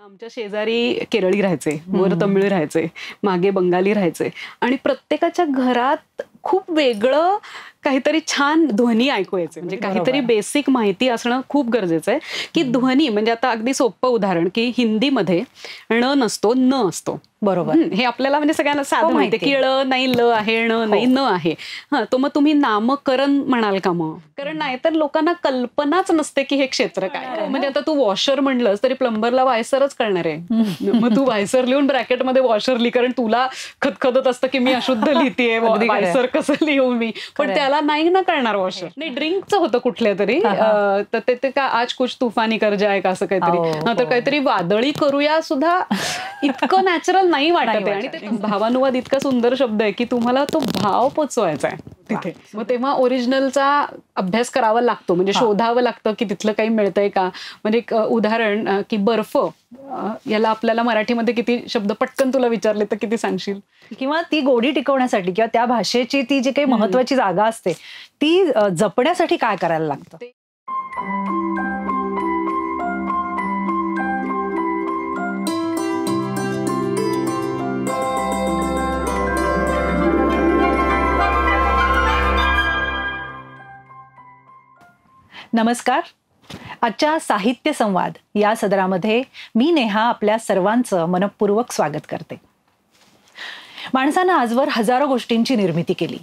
आमच्या शेजारी केरळी राहायचे, वर तमिळ राहायचे, मागे बंगाली राहायचे आणि प्रत्येकाच्या घरात खूप वेगळं काहीतरी छान ध्वनी ऐकू यायचे. म्हणजे काहीतरी बेसिक माहिती असणं खूप गरजेचं आहे की ध्वनी म्हणजे आता अगदी सोपं उदाहरण की हिंदीमध्ये ण नसतो न असतो. बरोबर. हे आपल्याला म्हणजे सगळ्यांना साधं माहिती की ळ नाही ल आहे, ण नाही न आहे. तो मग तुम्ही नामकरण म्हणाल का? मग कारण नाहीतर लोकांना कल्पनाच नसते की हे क्षेत्र काय. म्हणजे आता तू वॉशर म्हणलंस तरी प्लंबरला वायसरच कळणार आहे. मग तू वायसर लिहून ब्रॅकेटमध्ये वॉशर लिही, कारण तुला खतखतत असतं की मी अशुद्ध लिहितेय, वायसर कसं लिहू मी. पण त्याला नाही ना कळणार वॉशर. नाही, ड्रिंकचं होतं कुठल्या तरी, तर ते का आज कुछ तुफानी कर जाय का असं काहीतरी, तर काहीतरी वादळी करूया सुद्धा इतकं नॅचरल नाही वाटत आहे. आणि ते भावानुवाद इतका सुंदर शब्द आहे की तुम्हाला तो भाव पोचवायचा आहे तिथे. मग तेव्हा ओरिजिनलचा अभ्यास करावा लागतो, म्हणजे शोधावं लागतं की तिथलं काही मिळतंय का. म्हणजे एक उदाहरण की बर्फ, याला आपल्याला मराठीमध्ये किती शब्द पटकन तुला विचारले तर किती सांगशील? किंवा ती गोडी टिकवण्यासाठी किंवा त्या भाषेची ती जी काही महत्वाची जागा असते ती जपण्यासाठी काय करायला लागतं? नमस्कार. आजच्या साहित्य संवाद या सदरामध्ये मी नेहा आपल्या सर्वांचं मनपूर्वक स्वागत करते. माणसानं आजवर हजारो गोष्टींची निर्मिती केली,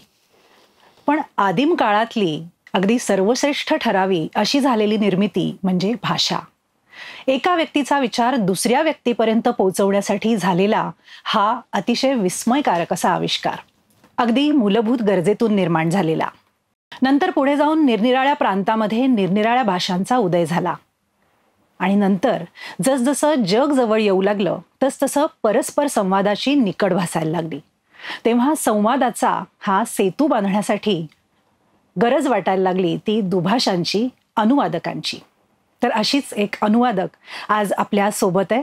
पण आदिम काळातली अगदी सर्वश्रेष्ठ ठरावी अशी झालेली निर्मिती म्हणजे भाषा. एका व्यक्तीचा विचार दुसऱ्या व्यक्तीपर्यंत पोहोचवण्यासाठी झालेला हा अतिशय विस्मयकारक असा आविष्कार, अगदी मूलभूत गरजेतून निर्माण झालेला. नंतर पुढे जाऊन निरनिराळ्या प्रांतामध्ये निरनिराळ्या भाषांचा उदय झाला. आणि नंतर जसजसं जग जवळ येऊ लागलं तसतसं परस्पर संवादाची निकड भासायला लागली. तेव्हा संवादाचा हा सेतू बांधण्यासाठी गरज वाटायला लागली ती दुभाषांची, अनुवादकांची. तर अशीच एक अनुवादक आज आपल्या सोबत आहे.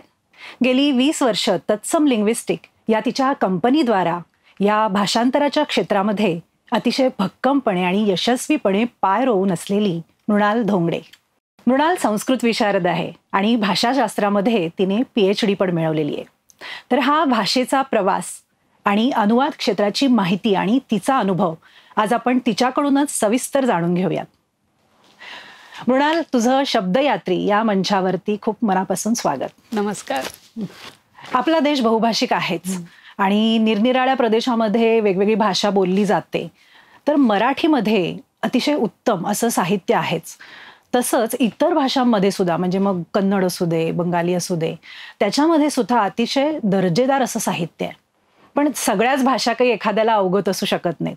गेली 20 वर्ष तत्सम लिंग्विस्टिक या तिच्या कंपनीद्वारा या भाषांतराच्या क्षेत्रामध्ये अतिशय भक्कमपणे आणि यशस्वीपणे पाय रोवून असलेली मृणाल धोंगडे. मृणाल संस्कृत विशारद आहे आणि भाषाशास्त्रामध्ये तिने PhD पण मिळवलेली आहे. तर हा भाषेचा प्रवास आणि अनुवाद क्षेत्राची माहिती आणि तिचा अनुभव आज आपण तिच्याकडूनच सविस्तर जाणून घेऊयात. मृणाल, तुझं शब्दयात्री या मंचावरती खूप मनापासून स्वागत. नमस्कार. आपला देश बहुभाषिक आहेच आणि निरनिराळ्या प्रदेशामध्ये वेगवेगळी भाषा बोलली जाते. तर मराठीमध्ये अतिशय उत्तम असं साहित्य आहेच. तसंच इतर भाषांमध्ये सुद्धा, म्हणजे मग कन्नड असू दे, बंगाली असू दे, त्याच्यामध्ये सुद्धा अतिशय दर्जेदार असं साहित्य आहे. पण सगळ्याच भाषा काही एखाद्याला अवगत असू शकत नाहीत.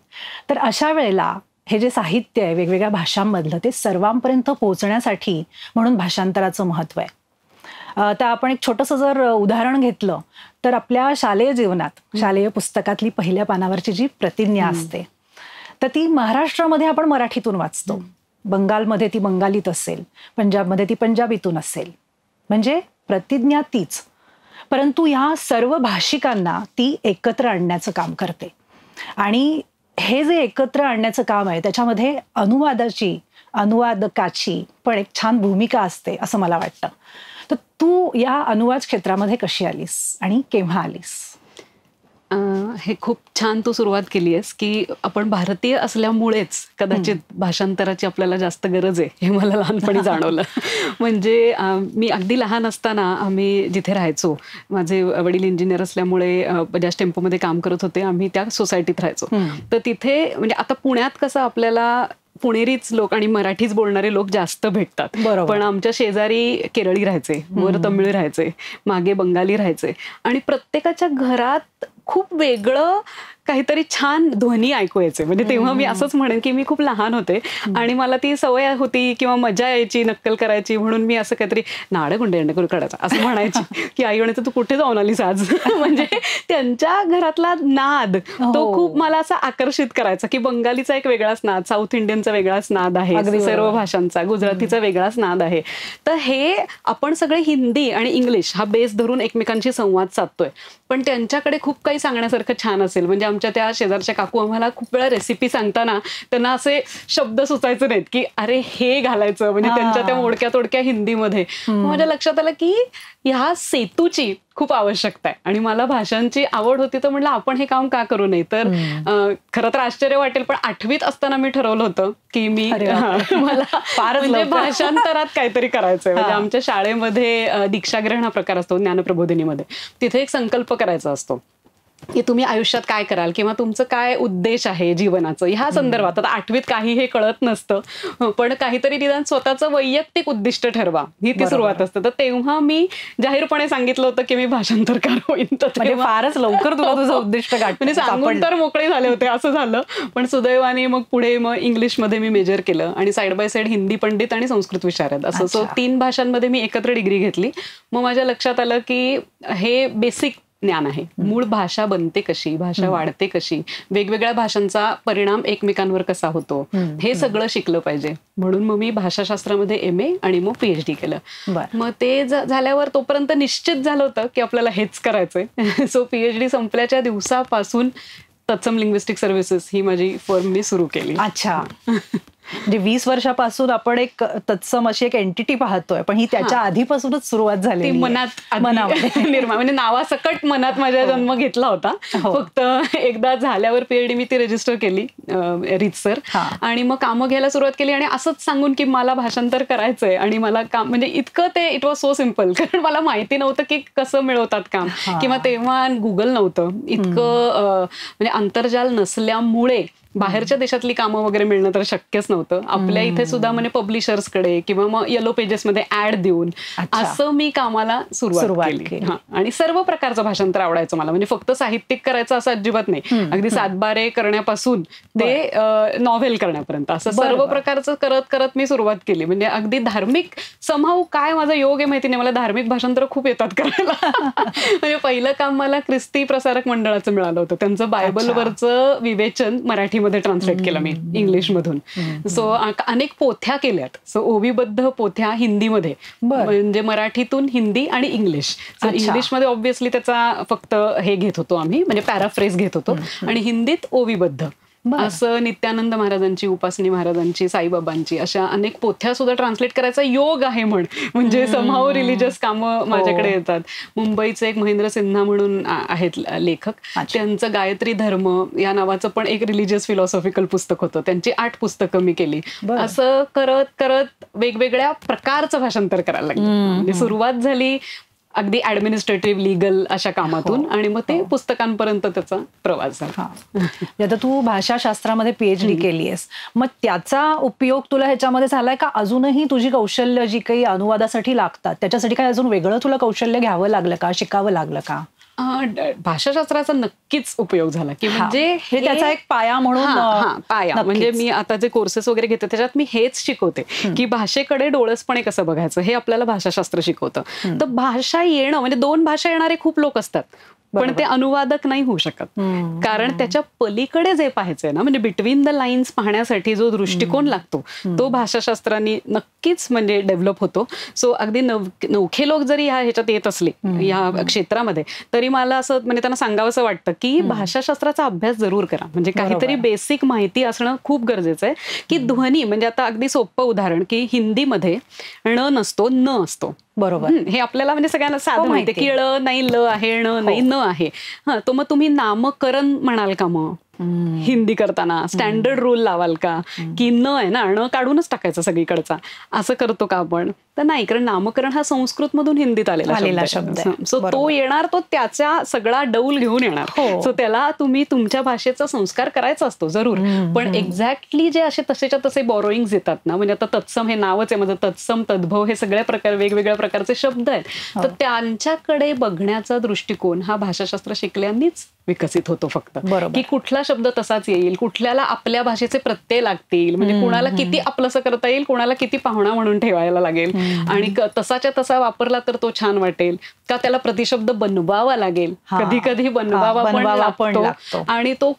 तर अशा वेळेला हे जे साहित्य आहे वेगवेगळ्या भाषांमधलं ते सर्वांपर्यंत पोहोचण्यासाठी म्हणून भाषांतराचं महत्त्व आहे. तर आपण एक छोटंसं जर उदाहरण घेतलं तर आपल्या शालेय जीवनात, शालेय पुस्तकातली पहिल्या पानावरची जी प्रतिज्ञा असते तर ती महाराष्ट्रामध्ये आपण मराठीतून वाचतो, बंगालमध्ये ती बंगालीत असेल, पंजाबमध्ये ती पंजाबीतून असेल. म्हणजे प्रतिज्ञा तीच, परंतु ह्या सर्व भाषिकांना ती एकत्र आणण्याचं काम करते. आणि हे जे एकत्र आणण्याचं काम आहे त्याच्यामध्ये अनुवादकाची पण एक छान भूमिका असते असं मला वाटतं. तर तू या अनुवाद क्षेत्रामध्ये कशी आलीस आणि केव्हा आलीस? हे खूप छान तू सुरुवात केली आहेस की आपण भारतीय असल्यामुळेच कदाचित भाषांतराची आपल्याला जास्त गरज आहे हे मला लहानपणी जाणवलं. म्हणजे मी अगदी लहान असताना आम्ही जिथे राहायचो, माझे वडील इंजिनियर असल्यामुळे बजाज टेम्पोमध्ये काम करत होते, आम्ही त्या सोसायटीत राहायचो. तर तिथे म्हणजे आता पुण्यात कसं आपल्याला पुणेरीच लोक आणि मराठीच बोलणारे लोक जास्त भेटतात, पण आमच्या शेजारी केरळी राहायचे, वर तमिळ राहायचे, मागे बंगाली राहायचे आणि प्रत्येकाच्या घरात खूप वेगळं काहीतरी छान ध्वनी ऐकू यायचे. म्हणजे तेव्हा मी असंच म्हणेन की मी खूप लहान होते आणि मला ती सवय होती किंवा मजा यायची नक्कल करायची, म्हणून मी असं काहीतरी नाडं गुंडे करू काढायचं असं म्हणायची की आई म्हणायचं तू कुठे जाऊन आलीस आज. म्हणजे त्यांच्या घरातला नाद तो खूप मला असा आकर्षित करायचा की बंगालीचा एक वेगळाच नाद, साऊथ इंडियनचा वेगळाच नाद आहे, सर्व भाषांचा, गुजरातीचा वेगळाच नाद आहे. तर हे आपण सगळे हिंदी आणि इंग्लिश हा बेस धरून एकमेकांशी संवाद साधतोय, पण त्यांच्याकडे खूप काही सांगण्यासारखं छान असेल. म्हणजे आमच्या त्या शेजारच्या काकू आम्हाला खूप वेळा रेसिपी सांगताना त्यांना असे शब्द सुचायचे नाहीत की अरे हे घालायचं, म्हणजे त्यांच्या त्या मोडक्या तोडक्या हिंदीमध्ये. माझ्या लक्षात आलं की ह्या सेतूची खूप आवश्यकता आहे आणि मला भाषांची आवड होती, तर म्हटलं आपण हे काम का करू नये. तर खरं तर आश्चर्य वाटेल पण 8वीत असताना मी ठरवलं होतं की मी मला फारच म्हणजे भाषांतरात काहीतरी करायचंय. म्हणजे आमच्या शाळेमध्ये दीक्षाग्रहण हा प्रकार असतो ज्ञानप्रबोधिनीमध्ये. तिथे एक संकल्प करायचा असतो की तुम्ही आयुष्यात काय कराल किंवा तुमचं काय उद्देश आहे जीवनाचं ह्या संदर्भात. आता 8वीत काही हे कळत नसतं, पण काहीतरी निदान स्वतःचं वैयक्तिक उद्दिष्ट ठरवा ही ती सुरुवात असते. तर तेव्हा मी जाहीरपणे सांगितलं होतं की मी भाषांतरकार होईन. तर फारच लवकर तुला तुझं उद्दिष्ट म्हणजे सांगून तर मोकळे झाले होते असं झालं. पण सुदैवाने मग पुढे मग इंग्लिशमध्ये मी मेजर केलं आणि side by side Hindi Pandit आणि संस्कृत विशारद असं. सो 3 भाषांमध्ये मी एकत्र डिग्री घेतली. मग माझ्या लक्षात आलं की हे बेसिक ज्ञान आहे. मूळ भाषा बनते कशी, भाषा वाढते कशी, वेगवेगळ्या भाषांचा परिणाम एकमेकांवर कसा होतो, हे सगळं शिकलं पाहिजे. म्हणून मग मी भाषाशास्त्रामध्ये MA आणि मग PhD केलं. मग ते झाल्यावर तोपर्यंत निश्चित झालं होतं की आपल्याला हेच करायचंय. सो PhD संपल्याच्या दिवसापासून तत्सम लिंग्विस्टिक सर्व्हिसेस ही माझी फर्म मी सुरू केली. अच्छा. म्हणजे 20 वर्षापासून आपण एक तत्सम अशी एक एंटिटी पाहतोय, पण ही त्याच्या आधीपासूनच सुरुवात झाली मनात निर्माण, म्हणजे नावासकट मनात माझ्या जन्म घेतला होता. फक्त एकदा झाल्यावर PhD मी ती रजिस्टर केली रीतसर आणि मग कामं घ्यायला सुरुवात केली. आणि असंच सांगून की मला भाषांतर करायचंय आणि मला काम म्हणजे इतकं ते इट वॉज सो सिम्पल, कारण मला माहिती नव्हतं की कसं मिळवतात काम, किंवा तेव्हा गुगल नव्हतं इतकं, म्हणजे आंतरजाल नसल्यामुळे बाहेरच्या देशातली कामं वगैरे मिळणं तर शक्यच नव्हतं. आपल्या इथे सुद्धा म्हणजे पब्लिशर्सकडे किंवा मग येलो पेजेसमध्ये ऍड देऊन असं मी कामाला सुरुवात केली. आणि सर्व प्रकारचं भाषांतर आवडायचं मला, म्हणजे फक्त साहित्यिक करायचं असं अजिबात नाही. अगदी सातबारे करण्यापासून ते नॉव्हेल करण्यापर्यंत असं सर्व प्रकारचं करत करत मी सुरुवात केली. म्हणजे अगदी धार्मिक समहाऊ काय माझा योग आहे माहिती नाही, मला धार्मिक भाषांतर खूप येतात करायला. म्हणजे पहिलं काम मला ख्रिस्ती प्रसारक मंडळाचं मिळालं होतं. त्यांचं बायबलवरचं विवेचन मराठी मध्ये ट्रान्सलेट केलं मी इंग्लिश मधून. सो अनेक पोथ्या केल्यात. सो ओवीबद्ध पोथ्या हिंदीमध्ये, म्हणजे मराठीतून हिंदी आणि इंग्लिश. इंग्लिश मध्ये ऑब्व्हियसली त्याचा फक्त हे घेत होतो आम्ही, म्हणजे पॅराफ्रेज घेत होतो, आणि हिंदीत ओवीबद्ध असं नित्यानंद महाराजांची, उपासनी महाराजांची, साईबाबांची अशा अनेक पोथ्या सुद्धा ट्रान्सलेट करायचा योग आहे. म्हणजे समहाऊ रिलिजियस कामं माझ्याकडे येतात. मुंबईचे एक महेंद्र सिन्हा म्हणून आहेत लेखक, त्यांचं गायत्री धर्म या नावाचं पण एक रिलिजियस फिलॉसॉफिकल पुस्तक होतं. त्यांची 8 पुस्तकं मी केली. असं करत करत वेगवेगळ्या प्रकारचं भाषांतर करायला लागलं. म्हणजे सुरुवात झाली अगदी ऍडमिनिस्ट्रेटिव्ह लीगल अशा कामातून, आणि मग ते पुस्तकांपर्यंत त्याचा प्रवास झाला. आता तू भाषाशास्त्रामध्ये PhD केली आहेस, मग त्याचा उपयोग तुला ह्याच्यामध्ये झालाय का? अजूनही तुझी कौशल्य जी काही अनुवादासाठी लागतात त्याच्यासाठी काय अजून वेगळं तुला कौशल्य घ्यावं लागलं का, शिकावं लागलं का? भाषाशास्त्राचा नक्कीच उपयोग झाला, की म्हणजे हे त्याचा एक पाया म्हणून. पाया म्हणजे मी आता जे कोर्सेस वगैरे घेते त्याच्यात मी हेच शिकवते की भाषेकडे डोळसपणे कसं बघायचं हे आपल्याला भाषाशास्त्र शिकवतं. तर भाषा येणं म्हणजे 2 भाषा येणारे खूप लोक असतात, पण ते अनुवादक नाही होऊ शकत, कारण त्याच्या पलीकडे जे पाहायचंय ना, म्हणजे बिटवीन द लाईन्स पाहण्यासाठी जो दृष्टिकोन लागतो तो भाषाशास्त्रांनी नक्कीच म्हणजे डेव्हलप होतो. सो अगदी नवखे लोक जरी ह्याच्यात येत असले या क्षेत्रामध्ये, तरी मला असं म्हणजे त्यांना सांगावंसं वाटतं की भाषाशास्त्राचा अभ्यास जरूर करा. म्हणजे काहीतरी बेसिक माहिती असणं खूप गरजेचं आहे. की ध्वनी म्हणजे आता अगदी सोपं उदाहरण की हिंदीमध्ये ण नसतो, न असतो. बरोबर, हे आपल्याला म्हणजे सगळ्यांना साधं माहिती आहे की ळ नाही ल आहे, ण नाही न आहे. तो मग तुम्ही नामकरण म्हणाल का? मग हिंदी करताना स्टँडर्ड रूल लावाल का की न आहे ना, ण काढूनच टाकायचं सगळीकडचा, असं करतो का आपण? तर नाही, कारण नामकरण हा संस्कृत मधून हिंदीत आलेला शब्द आहे. सो तो येणार, तो त्याचा सगळा डौल घेऊन येणार. सो त्याला तुम्ही तुमच्या भाषेचा संस्कार करायचा असतो जरूर, पण एक्झॅक्टली जे असे तसेच्या तसे बॉरोईंग्स येतात ना, म्हणजे आता तत्सम हे नावच आहे माझं, तत्सम तद्भव हे सगळ्या प्रकार वेगवेगळ्या प्रकारचे शब्द आहेत. तर त्यांच्याकडे बघण्याचा दृष्टिकोन हा भाषाशास्त्र शिकल्यानेच विकसित होतो. फक्त की कुठला शब्द तसाच येईल, कुठल्याला आपल्या भाषेचे प्रत्यय लागतील, म्हणजे कुणाला किती आपलंसं करता येईल, कुणाला किती पाहुणा म्हणून ठेवायला लागेल, आणि तसाच्या तसा वापरला तर तो छान वाटेल का, त्याला प्रतिशब्द बनवावा लागेल, कधी कधी बनवावा पण लागतो, आणि तो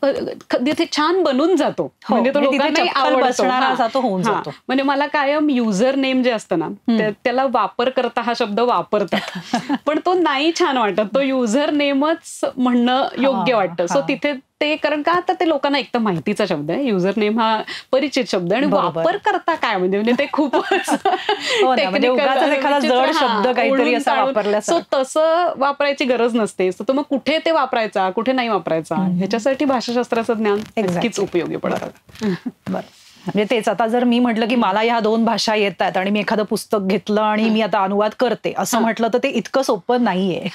कधी छान बनून जातो, म्हणजे तो लोकांना आवडतो. म्हणजे मला कायम युजर नेम जे असतं ना, त्याला वापर करता हा शब्द वापरतात, पण तो तो नाही छान वाटत, तो युजर नेमच म्हणणं योग्य वाटतं. सो तिथे ते, कारण का आता ते लोकांना एक तर माहितीचा शब्द आहे, युजर नेम हा परिचित शब्द आहे, आणि वापर करता काय म्हणजे ते खूपच एखादा जड शब्द काहीतरी असा वापरला, सो तसं वापरायची गरज नसते. सो मग कुठे ते वापरायचा, कुठे नाही वापरायचा, ह्याच्यासाठी भाषाशास्त्राचं ज्ञान नक्कीच उपयोगी पडतं. बरं, म्हणजे तेच, आता जर मी म्हटलं की मला ह्या 2 भाषा येतात आणि मी एखादं पुस्तक घेतलं आणि मी आता अनुवाद करते असं म्हटलं तर ते इतकं सोपं नाहीये.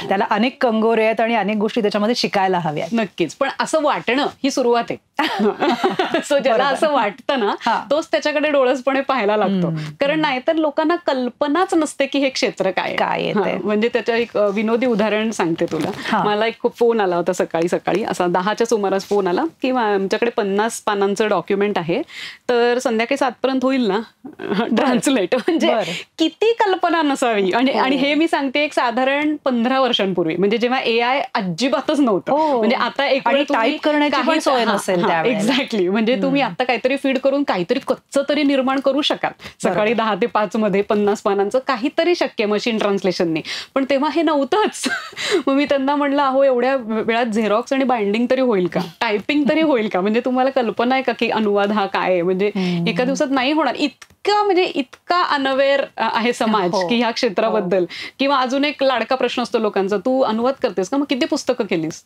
त्याला अनेक कंगोरे आहेत आणि अनेक गोष्टी त्याच्यामध्ये शिकायला हव्या. नक्कीच, पण असं वाटणं ही सुरुवात आहे. सो ज्याला असं वाटतं ना, तोच त्याच्याकडे डोळसपणे पाहायला लागतो, कारण नाहीतर लोकांना कल्पनाच नसते की हे क्षेत्र काय आहे. म्हणजे त्याच्या एक विनोदी उदाहरण सांगते तुला. मला एक खूप फोन आला होता सकाळी असा 10च्या सुमारास फोन आला की आमच्याकडे 50 पानांचं डॉक्युमेंट आहे, तर संध्याकाळी 7 पर्यंत होईल ना ट्रान्सलेट. म्हणजे किती कल्पना नसावी. आणि हे मी सांगते एक साधारण 15 वर्षांपूर्वी, म्हणजे जेव्हा AI अजिबातच नव्हतं. म्हणजे आता एक टाईप करण्याची पण सोय नसेल. एक्झॅक्टली, म्हणजे तुम्ही आता काहीतरी फीड करून काहीतरी कच्चं तरी निर्माण करू शकाल. सकाळी 10 ते 5 मध्ये 50 पानांचं काहीतरी शक्य मशीन ट्रान्सलेशनने, पण तेव्हा हे नव्हतंच. मग मी त्यांना म्हणलं, अहो एवढ्या वेळात झेरॉक्स आणि बाइंडिंग तरी होईल का, टायपिंग तरी होईल का, म्हणजे तुम्हाला कल्पना आहे का की अनुवाद हा काय आहे, म्हणजे एका दिवसात नाही होणार. म्हणजे इतका अनअवेअर आहे समाज की ह्या क्षेत्राबद्दल. किंवा अजून एक लाडका प्रश्न असतो लोकांचा, तू अनुवाद करतेस का, मग किती पुस्तकं केलीस.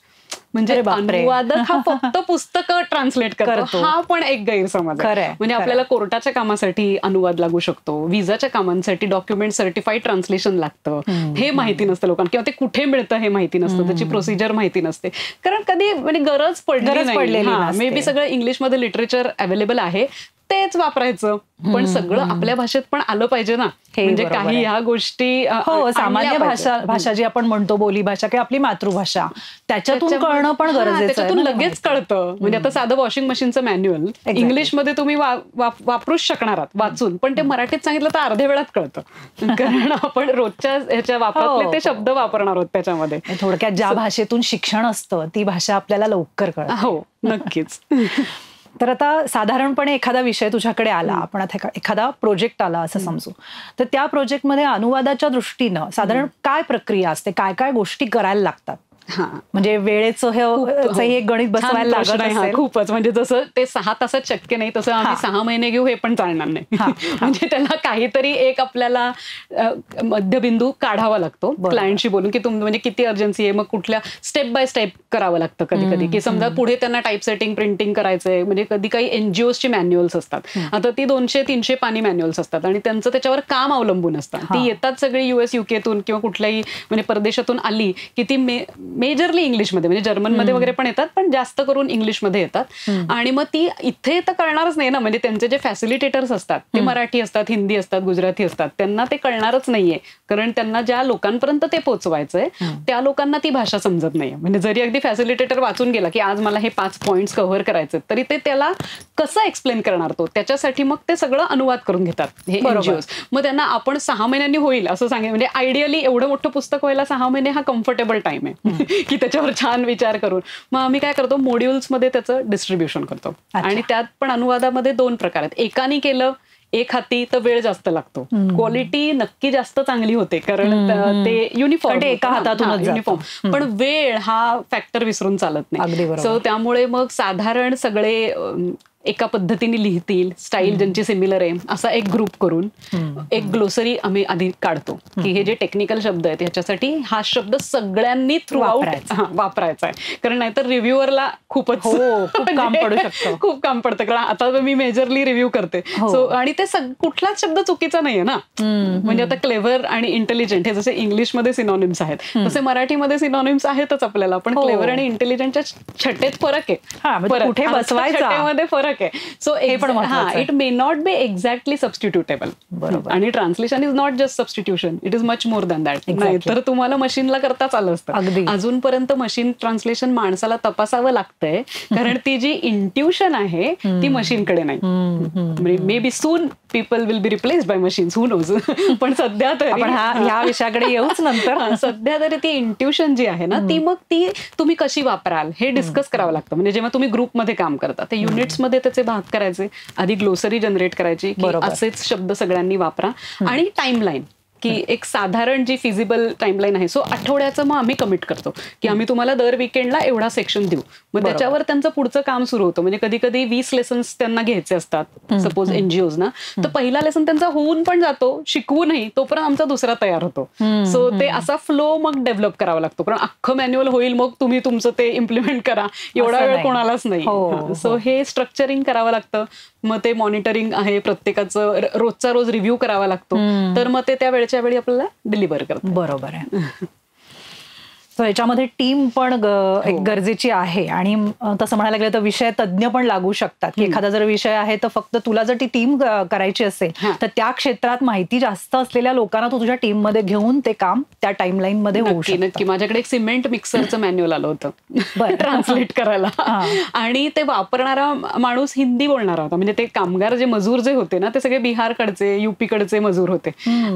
म्हणजे अनुवादक हा फक्त पुस्तकं ट्रान्सलेट करतो, हा पण एक गैरसमज आहे. म्हणजे आपल्याला कोर्टाच्या कामासाठी अनुवाद लागू शकतो, विजाच्या कामांसाठी डॉक्युमेंट सर्टिफाईड ट्रान्सलेशन लागतं, हे माहिती नसतं लोकांना, किंवा ते कुठे मिळतं हे माहिती नसतं, त्याची प्रोसिजर माहिती नसते, कारण कधी म्हणजे गरज पडली नाही. मे बी सगळं इंग्लिशमध्ये लिटरेचर अवेलेबल आहे, तेच वापरायचं, पण सगळं आपल्या भाषेत पण आलं पाहिजे ना. म्हणजे काही ह्या गोष्टी सामान्य भाषा जी आपण म्हणतो, बोली भाषा किंवा आपली मातृभाषा, त्याच्यातून कळणं पण गरजेचं आहे. त्याच्यातून लगेच कळतं. म्हणजे आता साधं वॉशिंग मशीनचं मॅन्युअल इंग्लिशमध्ये तुम्ही वापरूच शकणार आहात वाचून, पण ते मराठीत सांगितलं तर अर्ध्या वेळात कळतं, कारण आपण रोजच्या ह्याच्या वापरातले ते शब्द वापरणार आहोत त्याच्यामध्ये. थोडक्यात ज्या भाषेतून शिक्षण असतं ती भाषा आपल्याला लवकर कळतं. हो, नक्कीच. तर आता साधारणपणे एखादा विषय तुझ्याकडे आला, आपण आता एखादा प्रोजेक्ट आला असं समजू, तर त्या प्रोजेक्टमध्ये अनुवादाच्या दृष्टीनं साधारण काय प्रक्रिया असते, काय काय गोष्टी करायला लागतात? म्हणजे वेळेचं हे गणित बसवायला लागत असेल. खूपच, म्हणजे जसं ते 6 तासात शक्य नाही तसं आम्ही 6 महिने घेऊ हे पण चालणार नाही. म्हणजे त्याला काहीतरी एक आपल्याला मध्यबिंदू काढावा लागतो क्लायंटशी बोलून, की म्हणजे किती अर्जन्सी आहे, मग कुठल्या स्टेप बाय स्टेप करावं लागतं कधी कधी, की समजा पुढे त्यांना टाईप सेटिंग प्रिंटिंग करायचंय, म्हणजे कधी काही NGOsची मॅन्युअल्स असतात, आता ती 200-300 पानी मॅन्युअल्स असतात आणि त्यांचं त्याच्यावर काम अवलंबून असतं. ती येतात सगळी US UK तून किंवा कुठल्याही म्हणजे परदेशातून आली की ती मेजरली इंग्लिशमध्ये, म्हणजे जर्मनमध्ये वगैरे पण येतात, पण जास्त करून इंग्लिशमध्ये येतात. आणि मग ती इथे तर कळणारच नाही ना, म्हणजे त्यांचे जे फॅसिलिटेटर्स असतात ते मराठी असतात, हिंदी असतात, गुजराती असतात, त्यांना ते कळणारच नाहीये, कारण त्यांना ज्या लोकांपर्यंत ते पोहोचवायचंय त्या लोकांना ती भाषा समजत नाहीये. म्हणजे जरी अगदी फॅसिलिटेटर वाचून गेला की आज मला हे 5 पॉइंट्स कव्हर करायचे, तरी ते त्याला कसं एक्सप्लेन करणार तो, त्याच्यासाठी मग ते सगळं अनुवाद करून घेतात हे NGOs. मग त्यांना आपण 6 महिन्यांनी होईल असं सांगेल, म्हणजे आयडियली एवढं मोठं पुस्तक व्हायला 6 महिने हा कम्फर्टेबल टाइम आहे की त्याच्यावर छान विचार करून. मग आम्ही काय करतो, मॉड्यूल्समध्ये त्याचं डिस्ट्रीब्युशन करतो. आणि त्यात पण अनुवादामध्ये 2 प्रकार आहेत. एकाने केलं एक हाती तर वेळ जास्त लागतो, क्वालिटी नक्की जास्त चांगली होते, कारण ते युनिफॉर्म एका हातातूनच युनिफॉर्म, पण वेळ हा फॅक्टर विसरून चालत नाही. सो त्यामुळे मग साधारण सगळे एका पद्धतीने लिहितील, स्टाईल ज्यांची सिमिलर आहे असा एक ग्रुप करून एक ग्लोसरी आम्ही आधी काढतो, की हे जे टेक्निकल शब्द आहेत ह्याच्यासाठी हा शब्द सगळ्यांनी थ्रू आउट वापरायचा आहे, कारण नाहीतर रिव्ह्युअरला खूपच खूप काम पडू शकतं. खूप काम पडतं, कारण आता मी मेजरली रिव्ह्यू करते. सो आणि ते कुठलाच शब्द चुकीचा नाहीये ना. म्हणजे आता क्लेव्हर आणि इंटेलिजंट हे जसे इंग्लिशमध्ये सिनॉनिम्स आहेत तसे मराठीमध्ये सिनॉनिम्स आहेतच आपल्याला, पण क्लेव्हर आणि इंटेलिजंटच्या छटेत फरक आहे, कुठे बसवायचा छटेमध्ये फरक. So it may not be exactly substitutable, आणि translation is not just substitution, it is much more than that. नाही तर तुम्हाला मशीनला करताच आलं असतं. अजूनपर्यंत मशीन ट्रान्सलेशन माणसाला तपासावं लागतंय, कारण ती जी इंट्युशन आहे ती मशीनकडे नाही. Maybe soon people will be replaced by machines, who knows. पण सध्या तरी ह्या विषयाकडे येऊच नंतर. सध्या तरी ती इंट्युशन जी आहे ना ती मग ती तुम्ही कशी वापराल हे डिस्कस करावं लागतं. म्हणजे जेव्हा तुम्ही ग्रुपमध्ये काम करता ते युनिट्समध्ये त्याचे भाग करायचे, आधी ग्लोसरी जनरेट करायची की असेच शब्द सगळ्यांनी वापरा, आणि टाइमलाईन की एक साधारण जी फिजिबल टाइमलाईन आहे, सो आठवड्याचं मग आम्ही कमिट करतो की आम्ही तुम्हाला दर विकेंडला एवढा सेक्शन देऊ. मग त्याच्यावर त्यांचं पुढचं काम सुरू होतं. म्हणजे कधी कधी 20 लेसन्स त्यांना घ्यायचे असतात सपोज एनजीओज ना, तर पहिला लेसन त्यांचा होऊन पण जातो, शिकवूनही तोपर्यंत आमचा दुसरा तयार होतो. सो ते असा फ्लो मग डेव्हलप करावा लागतो. कारण अख्खं मॅन्युअल होईल मग तुम्ही तुमचं ते इम्प्लिमेंट करा, एवढा वेळ कोणालाच नाही. सो हे स्ट्रक्चरिंग करावं लागतं. मग ते मॉनिटरिंग आहे, प्रत्येकाचं रोजचा रोज रिव्ह्यू करावा लागतो. तर मग ते त्या वेळच्या वेळी आपल्याला डिलिव्हर करतात. बरोबर आहे. सो याच्यामध्ये टीम पण एक गरजेची आहे. आणि तसं म्हणायला गेलं तर विषय तज्ज्ञ पण लागू शकतात. की एखादा जर विषय आहे तर फक्त तुला जर ती टीम करायची असेल तर त्या क्षेत्रात माहिती जास्त असलेल्या लोकांना तू तुझ्या टीम मध्ये घेऊन ते काम त्या टाइमलाईन मध्ये होऊ शकतं. नक्की. माझ्याकडे एक सिमेंट मिक्सरचं मॅन्युअल आलं होतं ट्रान्सलेट करायला, आणि ते वापरणारा माणूस हिंदी बोलणारा होता. म्हणजे ते कामगार जे मजूर जे होते ना, ते सगळे बिहारकडचे, युपीकडचे मजूर होते.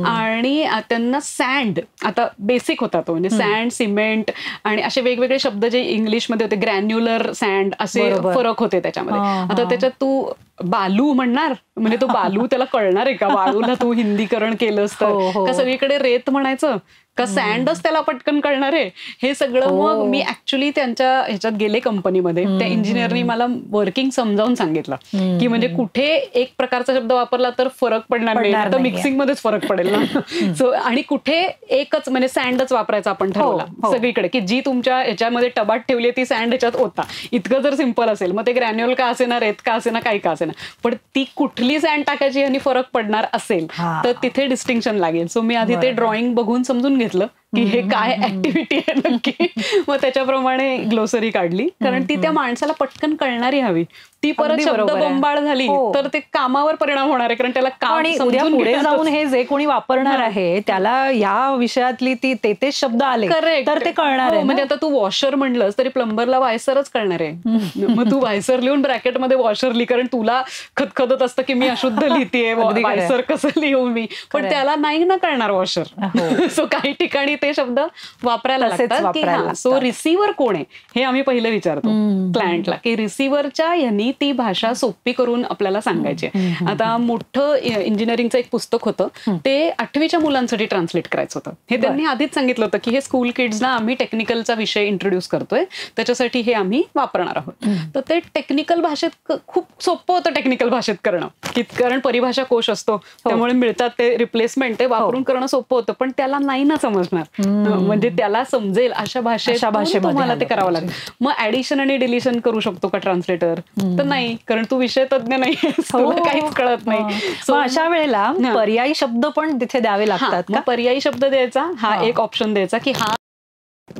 आणि त्यांना सँड, आता बेसिक होता तो, म्हणजे सँड, सिमेंट आणि असे वेगवेगळे शब्द जे इंग्लिशमध्ये होते, ग्रॅन्युलर सँड असे फरक होते त्याच्यामध्ये. आता त्याच्यात तू बालू म्हणणार, म्हणजे तो बालू त्याला कळणार आहे का? बालूला तू हिंदीकरण केलंस तर का सगळीकडे रेत म्हणायचं का सँडच त्याला पटकन कळणार आहे? हे सगळं मग मी ऍक्च्युली त्यांच्या ह्याच्यात गेले कंपनीमध्ये. त्या इंजिनियरनी मला वर्किंग समजावून सांगितलं की म्हणजे कुठे एक प्रकारचा शब्द वापरला तर फरक पडणार नाही, तर मिक्सिंग मध्येच फरक पडेल ना. सो आणि कुठे एकच म्हणजे सँडच वापरायचा आपण ठरवला सगळीकडे, की जी तुमच्या ह्याच्यामध्ये टबात ठेवली ती सँड ह्याच्यात होता. इतकं जर सिंपल असेल, मग ते ग्रॅन्युअल का असे ना, रेत का असे ना, काही का असे ना, पण ती कुठली सँड टाकायची आणि फरक पडणार असेल तर तिथे डिस्टिंक्शन लागेल. सो मी आधी ते ड्रॉइंग बघून समजून घेतलं की हे काय ऍक्टिव्हिटी आहे नक्की. मग त्याच्याप्रमाणे ग्लोसरी काढली, कारण ती त्या माणसाला पटकन कळणारी हवी. ती परत शब्द बंबाळ झाली तर ते कामावर परिणाम होणार आहे, कारण त्याला काम समजून पुढे जाऊन हे जे कोणी वापरणार आहे त्याला या विषयातली तेच शब्द आले तर ते कळणार आहे. म्हणजे आता तू वॉशर म्हणलंस तरी प्लंबरला वायसरच कळणार आहे. मग तू वायसर लिहून ब्रॅकेटमध्ये वॉशर लिही, कारण तुला खतखतत असतं की मी अशुद्ध लिहितेय, वायसर कसं लिहू मी, पण त्याला नाही ना कळणार वॉशर. सो काही ठिकाणी ते शब्द वापरायला लागतात. सो रिसिव्हर कोण आहे हे आम्ही पहिले विचारतो क्लायंटला, की रिसिव्हरच्या यांनी ती भाषा सोपी करून आपल्याला सांगायची. आता मोठं इंजिनिअरिंगचं एक पुस्तक होतं, ते 8वीच्या मुलांसाठी ट्रान्सलेट करायचं होतं. हे त्यांनी आधीच सांगितलं होतं की हे स्कूल किड्सना आम्ही टेक्निकलचा विषय इंट्रोड्यूस करतोय, त्याच्यासाठी हे आम्ही वापरणार आहोत. तर ते टेक्निकल भाषेत खूप सोपं होतं टेक्निकल भाषेत करणं, की कारण परिभाषा कोश असतो त्यामुळे मिळतात ते रिप्लेसमेंट, ते वापरून करणं सोपं होतं. पण त्याला नाही ना समजणार, म्हणजे त्याला समजेल अशा भाषेत तुम्हाला ते करावं लागेल. मग ऍडिशन आणि डिलिशन करू शकतो का ट्रान्सलेटर? तर नाही, कारण तू विषय तज्ञ नाही, तुला काहीच कळत नाही. सो अशा वेळेला पर्यायी शब्द पण तिथे द्यावे लागतात. पर्यायी शब्द द्यायचा, हा एक ऑप्शन द्यायचा की हा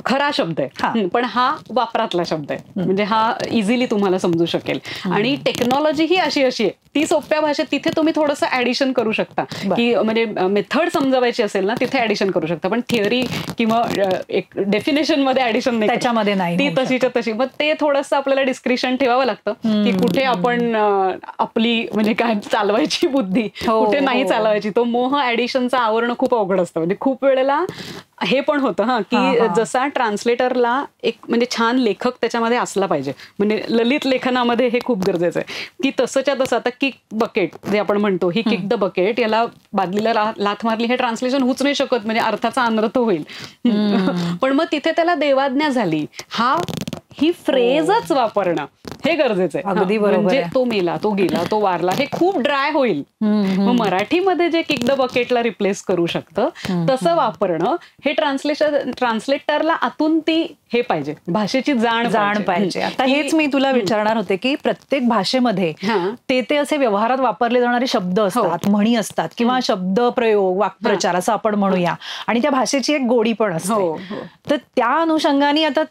खरा शब्द आहे पण हा वापरातला शब्द आहे, म्हणजे हा इझिली तुम्हाला समजू शकेल. आणि टेक्नॉलॉजी ही अशी आहे, ती सोप्या भाषेत तिथे तुम्ही थोडंसं ऍडिशन करू शकता, की म्हणजे मेथड समजावायची असेल ना तिथे ऍडिशन करू शकता, पण थिअरी किंवा एक डेफिनेशन मध्ये ऍडिशन नाही, त्याच्यामध्ये नाही, ती तशीच्या तशी. मग ते थोडंसं आपल्याला डिस्क्रिप्शन ठेवावं लागतं की कुठे आपण आपली म्हणजे काय चालवायची बुद्धी, कुठे नाही चालवायची. तो मोह ऍडिशनचा आवरणं खूप अवघड असतं. म्हणजे खूप वेळेला हे पण होतं की जसा ट्रान्सलेटरला एक म्हणजे छान लेखक त्याच्यामध्ये असला पाहिजे, म्हणजे ललित लेखनामध्ये हे खूप गरजेचं आहे, की तसंच्या तसं. आता किक बकेट जे आपण म्हणतो, ही किक द बकेट, याला बादलीला लाथ मारली हे ट्रान्सलेशन होऊच नाही शकत, म्हणजे अर्थाचा अनर्थ होईल. पण मग तिथे त्याला देवाज्ञा झाली, ही फ्रेजच वापरणं हे गरजेचं आहे. अगदी बरोबर. म्हणजे तो मेला, तो गेला, तो वारला, हे खूप ड्राय होईल. मग मराठीमध्ये जे किक द बकेटला रिप्लेस करू शकतं तसं वापरणं, हे ट्रान्सलेटरला आतून ती हे पाहिजे, भाषेची जाण पाहिजे. आता हेच मी तुला विचारणार होते की प्रत्येक भाषेमध्ये ते असे व्यवहारात वापरले जाणारे शब्द असतात, म्हणी असतात किंवा शब्द प्रयोग, वाक्प्रचार असं आपण म्हणूया, आणि त्या भाषेची एक गोडी पण असते. तर त्या अनुषंगाने आता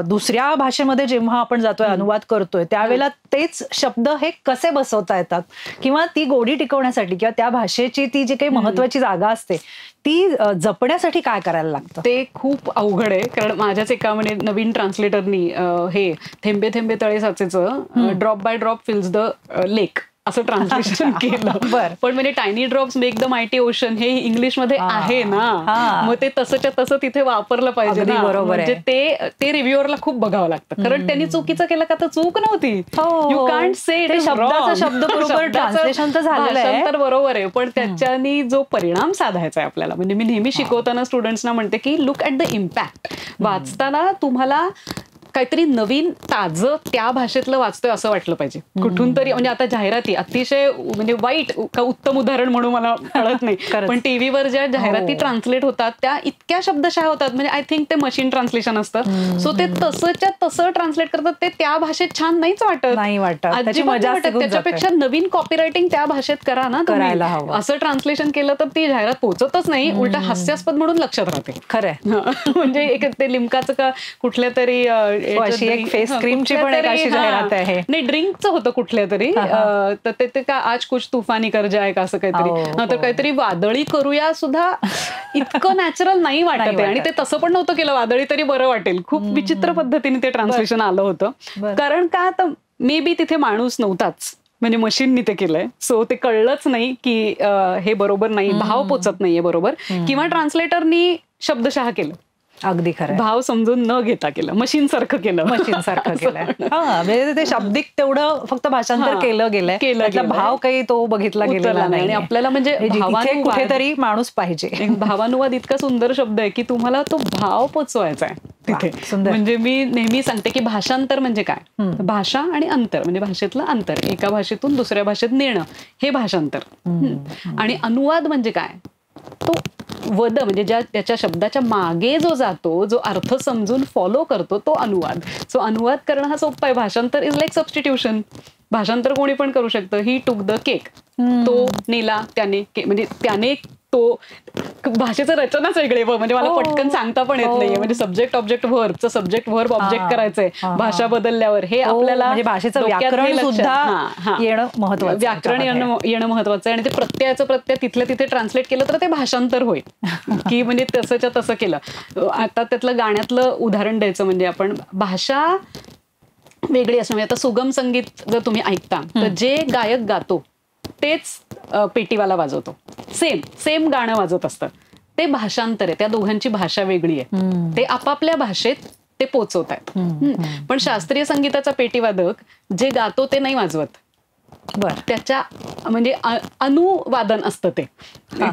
दुसऱ्या भाषेमध्ये जेव्हा आपण जातोय, अनुवाद करतोय, त्यावेळेला तेच शब्द हे कसे बसवता येतात, किंवा ती गोडी टिकवण्यासाठी किंवा त्या भाषेची ती जी काही महत्वाची जागा असते ती जपण्यासाठी काय करायला लागतं? ते खूप अवघड आहे. कारण माझ्याच एका म्हणजे नवीन ट्रान्सलेटरनी हे थेंबे थेंबे तळे साचेचं drop by drop fills the lake असं ट्रान्सलेशन केलं. पण म्हणजे tiny drops make the mighty ocean हे इंग्लिशमध्ये आहे ना, मग ते तसंच्या तसं तिथे वापरलं पाहिजे ना. म्हणजे ते रिव्ह्युअरला खूप बघावं लागतं, कारण त्यांनी चुकीचं केलं का तर चूक नव्हती. यू कांट से शब्द बरोबर ट्रान्सलेशन तर झालेलं आहे, तर बरोबर आहे, पण त्याच्यानी जो परिणाम साधायचा आहे आपल्याला. म्हणजे मी नेहमी शिकवताना स्टुडंट्सना म्हणते की लुक ऍट द इम्पॅक्ट. वाचताना तुम्हाला काहीतरी नवीन ताजं त्या भाषेतलं वाचतोय असं वाटलं पाहिजे कुठून तरी. म्हणजे आता जाहिराती अतिशय म्हणजे वाईट का उत्तम उदाहरण म्हणून मला कळत नाही, पण टीव्हीवर ज्या जाहिराती ट्रान्सलेट होतात त्या इतक्या शब्दशः होतात, म्हणजे आय थिंक ते मशीन ट्रान्सलेशन असतं. सो ते तसंच्या तसं ट्रान्सलेट करतात, ते त्या भाषेत छान नाहीच वाटत. त्याच्यापेक्षा नवीन कॉपीरायटिंग त्या भाषेत करा ना तुम्ही. असं ट्रान्सलेशन केलं तर ती जाहिरात पोहोचतच नाही, उलटा हास्यास्पद म्हणून लक्षात राहते. खरं म्हणजे एक ते लिमकाचं का कुठल्या तरी एक फेस क्रीमची पण एक अशी जाहिरात आहे, नाही ड्रिंकचं होतं कुठल्या तरी, तर ते का आज कुछ तुफानी कर जाय का असं काहीतरी, तर काहीतरी वादळी करूया सुद्धा इतकं नॅचरल नाही वाटत आहे. आणि ते तसं पण नव्हतं केलं, वादळी तरी बरं वाटेल. खूप विचित्र पद्धतीने ते ट्रान्सलेशन आलं होतं. कारण का तर मे बी तिथे माणूस नव्हताच, म्हणजे मशीननी ते केलंय. सो ते कळलंच नाही की हे बरोबर नाही, भाव पोचत नाहीये बरोबर, किंवा ट्रान्सलेटरनी शब्दशः केलं, अगदी खरं, भाव समजून न घेता केलं, मशीन सारखं केलं. म्हणजे ते शाब्दिक तेवढं फक्त भाषांतर केलं गेलंय, भाव काही तो बघितला गेलेला नाही. आणि आपल्याला म्हणजे कुठेतरी माणूस पाहिजे. भावानुवाद इतका सुंदर शब्द आहे की तुम्हाला तो भाव पोचवायचा आहे तिथे. म्हणजे मी नेहमी सांगते की भाषांतर म्हणजे काय, भाषा आणि अंतर म्हणजे भाषेतलं अंतर, एका भाषेतून दुसऱ्या भाषेत नेणं हे भाषांतर. आणि अनुवाद म्हणजे काय, तो वद म्हणजे त्याच्या शब्दाच्या मागे जो जातो, जो अर्थ समजून फॉलो करतो, तो अनुवाद. सो अनुवाद करणं हा सोपं आहे. भाषांतर इज लाईक सबस्टिट्यूशन. भाषांतर कोणी पण करू शकतं. ही टूक द केक, तो नेला त्याने, म्हणजे त्याने तो, भाषेचं रचनाच वेगळे, म्हणजे मला पटकन सांगता पण येत नाहीये. म्हणजे सब्जेक्ट ऑब्जेक्ट व्हर्बचं सब्जेक्ट व्हर्ब ऑब्जेक्ट करायचंय भाषा बदलल्यावर, हे आपल्याला भाषेचं व्याकरण सुद्धा येणं महत्वाचं, व्याकरण येणं महत्वाचं आहे. आणि ते प्रत्ययाचं प्रत्यय तिथल्या तिथे ट्रान्सलेट केलं तर ते भाषांतर होईल की म्हणजे तसंच्या तसं केलं. आता त्यातलं गाण्यातलं उदाहरण द्यायचं म्हणजे आपण भाषा वेगळी असणं, आता सुगम संगीत जर तुम्ही ऐकता तर जे गायक गातो तेच पेटीवाला वाजवतो, सेम गाणं वाजत असतं, ते भाषांतर आहे. त्या दोघांची भाषा वेगळी आहे, ते आपापल्या भाषेत ते पोचवतायत. पण शास्त्रीय संगीताचा पेटीवादक जे गातो ते नाही वाजवत, त्याच्या म्हणजे अनुवादन असतं ते,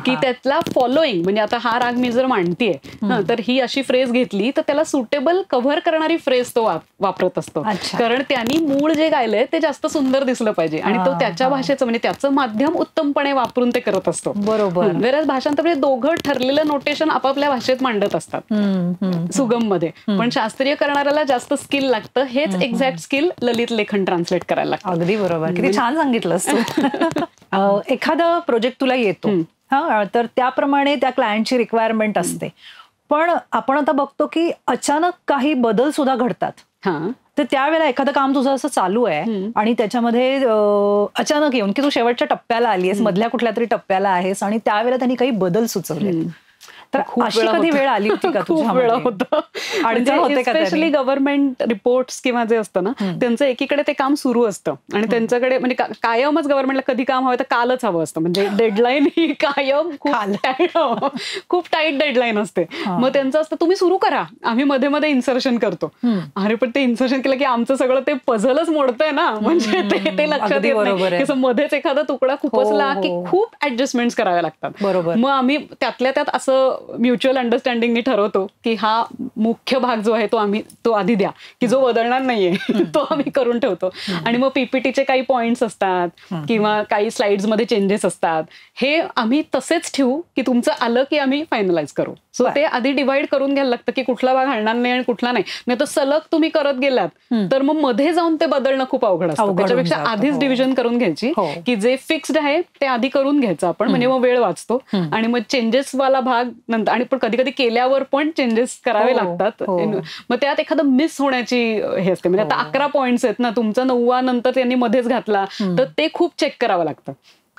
की त्यातला फॉलोईंग म्हणजे आता हा राग मी जर मांडतीये तर ही अशी फ्रेज घेतली तर त्याला सुटेबल कव्हर करणारी फ्रेज तो वापरत असतो, कारण त्यांनी मूळ जे गायलंय ते जास्त सुंदर दिसलं पाहिजे आणि तो त्याच्या भाषेचं म्हणजे त्याचं माध्यम उत्तमपणे वापरून ते करत असतो. बरोबर. वेरज भाषांतर म्हणजे दोघं ठरलेलं नोटेशन आपापल्या भाषेत मांडत असतात सुगम मध्ये, पण शास्त्रीय करणाऱ्याला जास्त स्किल लागतं. हेच एक्झॅक्ट स्किल ललित लेखन ट्रान्सलेट करायला लागतं. अगदी बरोबर, किती छान सांगितलंस तू. एखादा प्रोजेक्ट तुला येतो तर त्याप्रमाणे त्या क्लायंटची रिक्वायरमेंट असते, पण आपण आता बघतो की अचानक काही बदल सुद्धा घडतात. तर त्यावेळेला एखादं काम तुझं असं चालू आहे आणि त्याच्यामध्ये अचानक येऊन की तू शेवटच्या टप्प्याला आली आहेस, मधल्या कुठल्या तरी टप्प्याला आहेस आणि त्यावेळेला त्यांनी काही बदल सुचवले, तर अशी कधी वेळ आली होती का? खूप वेळा होतं. आणि स्पेशली गव्हर्नमेंट रिपोर्ट्स किंवा जे असतं ना त्यांचं एकीकडे ते काम सुरू असतं आणि त्यांच्याकडे म्हणजे कायमच गव्हर्नमेंटला कधी काम हवं तर कालच हवं असतं, म्हणजे डेडलाईन ही कायम खूप टाईट डेडलाईन असते. मग त्यांचं असतं तुम्ही सुरू करा, आम्ही मध्ये मध्ये इन्सर्शन करतो. अरे पण ते इन्सर्शन केलं की आमचं सगळं ते पझलच मोडतंय ना, म्हणजे ते लक्षात येत नाही. मध्येच एखादा तुकडा खुपसला की खूप ऍडजस्टमेंट्स कराव्या लागतात. मग आम्ही त्यातल्या त्यात असं म्युच्युअल अंडरस्टँडिंगनी ठरवतो की हा मुख्य भाग जो आहे तो आधी द्या, की जो बदलणार नाहीये तो आम्ही करून ठेवतो. आणि मग पीपीटीचे काही पॉइंट्स असतात किंवा काही स्लाइड्स मध्ये चेंजेस असतात, हे आम्ही तसेच ठेवू की तुमचं आलं की आम्ही फायनलाइज करू. सो ते आधी डिवाइड करून घ्यायला लागतं की कुठला भाग हलणार नाही आणि कुठला नाही तर सलग तुम्ही करत गेलात तर मग मध्ये जाऊन ते बदलणं खूप अवघड असतं. त्याच्यापेक्षा आधीच डिव्हिजन करून घ्यायची की जे फिक्स्ड आहे ते आधी करून घ्यायचं आपण, म्हणजे मग वेळ वाचतो. आणि मग चेंजेस वाला भाग नंतर, आणि पण कधी कधी केल्यावर पण चेंजेस करावे लागतात. मग त्यात एखादं मिस होण्याची हे असते, म्हणजे आता 11 पॉइंट्स आहेत ना, तुमचा 9वा नंतर त्यांनी मध्येच घातला तर ते खूप चेक करावं लागतं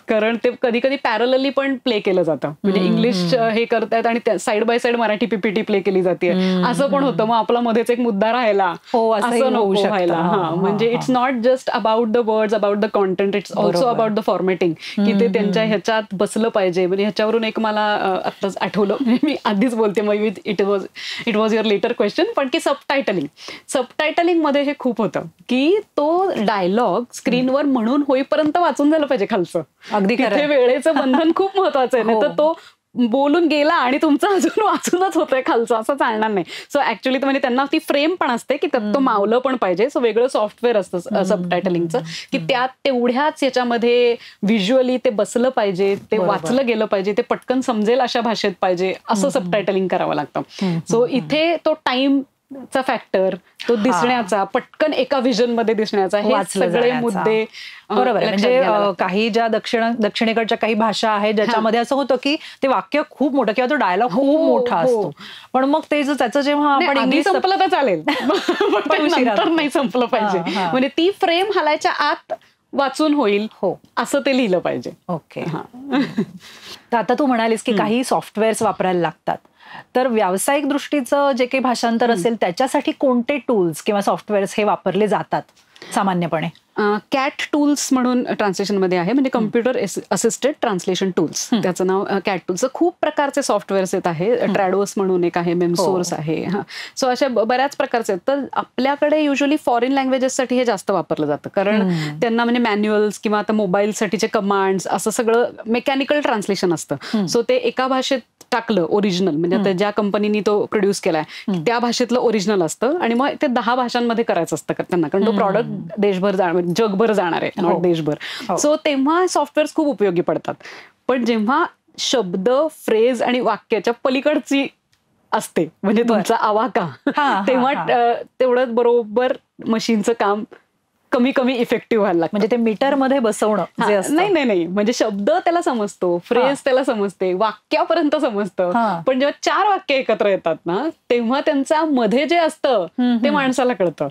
कारण ते कधी कधी पॅरलली पण प्ले केलं जातं, म्हणजे इंग्लिश हे करतायत आणि side by side Marathi PPT play केली जाते, असं पण होतं. मग आपला मध्येच एक मुद्दा राहिला, असं नको व्हायला. म्हणजे it's not just about the words, about the content, it's also about the formatting, की ते त्यांच्या ह्याच्यात बसलं पाहिजे. म्हणजे ह्याच्यावरून एक मला आत्ताच आठवलं, म्हणजे मी आधीच बोलते मग it was your later question, पण की सबटायटलिंग मध्ये हे खूप होतं की तो डायलॉग स्क्रीनवर म्हणून होईपर्यंत वाचून झालं पाहिजे खालचं. अगदी तिथे वेळेचं बंधन खूप महत्वाचं आहे, नाही तर तो बोलून गेला आणि तुमचं अजून वाचूनच होतंय खालचं, असं चालणार नाही. सो ऍक्च्युली म्हणजे त्यांना ती फ्रेम पण असते की त्यात तो मावलं पण पाहिजे. सो वेगळं सॉफ्टवेअर असतं सबटायटलिंगचं, की त्यात तेवढ्याच याच्यामध्ये व्हिज्युअली ते बसलं पाहिजे, ते वाचलं गेलं पाहिजे, ते पटकन समजेल अशा भाषेत पाहिजे, असं सबटायटलिंग करावं लागतं. सो इथे तो टाइम चा फॅक्टर, तो दिसण्याचा, पटकन एका व्हिजन मध्ये दिसण्याचा, हे सगळे मुद्दे बरोबर आहे. म्हणजे काही ज्या दक्षिणेकडच्या काही भाषा आहेत ज्याच्यामध्ये असं होतं की ते वाक्य खूप मोठं किंवा तो डायलॉग खूप मोठा असतो, पण मग ते त्याचं जेव्हा आपण इंग्लिश संपलं तर चालेल, पण नाही संपलं पाहिजे. म्हणजे ती फ्रेम हलायच्या आत वाचून होईल, असं ते लिहिलं पाहिजे. ओके. तर आता तू म्हणालीस की काही सॉफ्टवेअर्स वापरायला लागतात, तर व्यावसायिक दृष्टीचं जे काही भाषांतर असेल त्याच्यासाठी कोणते टूल्स किंवा सॉफ्टवेअर्स हे वापरले जातात सामान्यपणे? कॅट टूल्स म्हणून ट्रान्सलेशन मध्ये आहे, म्हणजे कम्प्युटर असिस्टेड ट्रान्सलेशन टूल्स, त्याचं नाव कॅट टूल्स. खूप प्रकारचे सॉफ्टवेअर्स येत आहे, ट्रॅडोस म्हणून एक आहे, मेमसोर्स आहे. सो अशा बऱ्याच प्रकारचे आहेत. तर आपल्याकडे युजली फॉरेन लँग्वेजेससाठी हे जास्त वापरलं जातं, कारण त्यांना म्हणजे मॅन्युअल्स किंवा आता मोबाईलसाठीचे कमांड्स, असं सगळं मेकॅनिकल ट्रान्सलेशन असतं. सो ते एका भाषेत टाकलं ओरिजिनल, म्हणजे आता ज्या कंपनीने तो प्रोड्यूस केलाय त्या भाषेतलं ओरिजिनल असतं, आणि मग ते 10 भाषांमध्ये करायचं असतं त्यांना, कारण तो प्रॉडक्ट देशभर जगभर जाणार आहे, नॉट देशभर. सो तेव्हा सॉफ्टवेअर्स खूप उपयोगी पडतात. पण जेव्हा शब्द, फ्रेज आणि वाक्याच्या पलीकडची असते, म्हणजे तुमचा आवाका, तेव्हा तेवढं बरोबर मशीनचं काम कमी इफेक्टिव्ह व्हायला लागतं. म्हणजे ते मीटर मध्ये बसवणं नाही, म्हणजे शब्द त्याला समजतो, फ्रेज त्याला समजते, वाक्यापर्यंत समजतं, पण जेव्हा 4 वाक्य एकत्र येतात ना, तेव्हा त्यांचा मध्ये जे असतं ते माणसाला कळतं.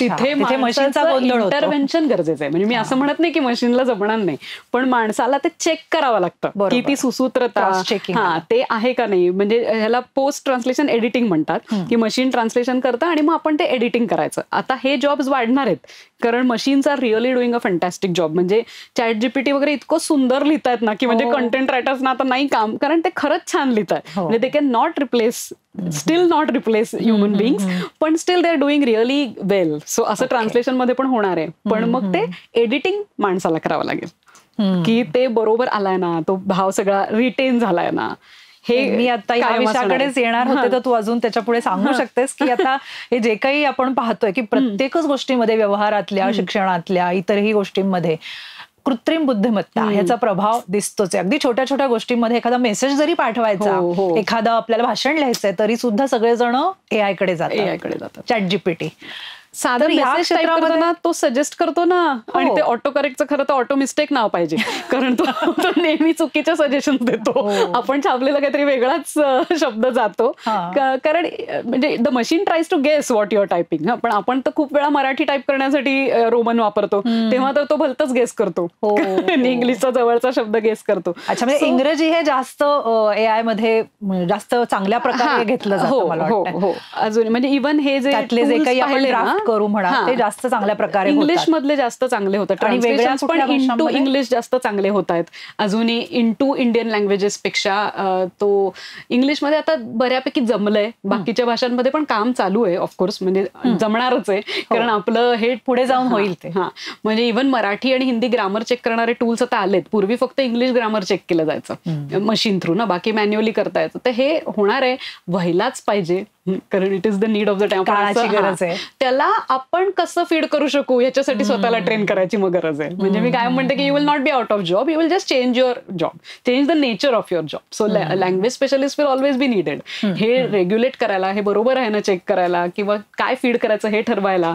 तिथे इंटरव्हेन्शन गरजेचं आहे. म्हणजे मी असं म्हणत नाही की मशीनला जमणार नाही, पण माणसाला ते चेक करावं लागतं की ती सुसूत्रता ते आहे का नाही. म्हणजे ह्याला पोस्ट ट्रान्सलेशन एडिटिंग म्हणतात, की मशीन ट्रान्सलेशन करतं आणि मग आपण ते एडिटिंग करायचं. आता हे जॉब्स वाढणार आहेत, कारण machines are really doing a fantastic job. म्हणजे चॅट जीपीटी वगैरे इतकं सुंदर लिहितात ना, की म्हणजे कंटेंट रायटर्सना आता नाही काम, कारण ते खरंच छान लिहितात. म्हणजे they can not replace human beings, पण still they are doing really well. So असं ट्रान्सलेशन मध्ये पण होणार आहे, पण मग ते एडिटिंग माणसाला करावं लागेल, की ते बरोबर आलाय ना, तो भाव सगळा रिटेन झालाय ना. हे मी आता या विषयाकडेच येणार होते, तर तू अजून त्याच्या पुढे सांगू शकतेस की आता हे जे काही आपण पाहतोय की प्रत्येकच गोष्टीमध्ये, व्यवहारातल्या, शिक्षणातल्या, इतरही गोष्टींमध्ये कृत्रिम बुद्धिमत्ता ह्याचा प्रभाव दिसतोच आहे. अगदी छोट्या छोट्या गोष्टींमध्ये एखादा मेसेज जरी पाठवायचा, एखादं आपल्याला भाषण लिहायचंय, तरी सुद्धा सगळेजण एआय कडे जातात, चॅट जीपीटी. साधं मेसेज टाईप करताना तो सजेस्ट करतो ना, आणि ते ऑटो करेक्टचं खरं तर ऑटो मिस्टेक नाव पाहिजे, कारण तो नेहमी चुकीच्या सजेशन देतो. आपण छापलेला काहीतरी वेगळाच शब्द जातो, कारण म्हणजे the machine tries to guess what you're typing. पण आपण तर खूप वेळा मराठी टाईप करण्यासाठी रोमन वापरतो, तेव्हा तर तो भलतच गेस करतो, इंग्लिशचा जवळचा शब्द गेस करतो. अच्छा, म्हणजे इंग्रजी हे जास्त एआय मध्ये जास्त चांगल्या प्रकारे घेतलं जातं. अजून म्हणजे इव्हन हे जे काही आपण करू म्हणा, ते जास्त चांगल्या प्रकारे इंग्लिश मधले जास्त चांगले होतात, ट्रान्सलेशन पण इंटू इंग्लिश जास्त चांगले होत आहेत. अजूनही इंटू इंडियन लँग्वेजेस पेक्षा तो इंग्लिशमध्ये आता बऱ्यापैकी जमलंय. बाकीच्या भाषांमध्ये पण काम चालू आहे ऑफकोर्स, म्हणजे जमणारच आहे, कारण आपलं हे पुढे जाऊन होईल ते. म्हणजे इव्हन मराठी आणि हिंदी ग्रामर चेक करणारे टूल्स आता आलेत. पूर्वी फक्त इंग्लिश ग्रामर चेक केलं जायचं मशीन थ्रू ना, बाकी मॅन्युअली करता यायचं. तर हे होणार आहे, व्हायलाच पाहिजे, कारण it is the need of the time, काळाची गरज आहे. त्याला आपण कसं फीड करू शकू याच्यासाठी स्वतःला ट्रेन करायची मग गरज आहे. म्हणजे मी काय म्हणते की you will not be out of job, you will just change your job, change the nature of your job. So language specialist will always be needed. हे रेग्युलेट करायला, हे बरोबर आहे ना चेक करायला, किंवा काय फीड करायचं हे ठरवायला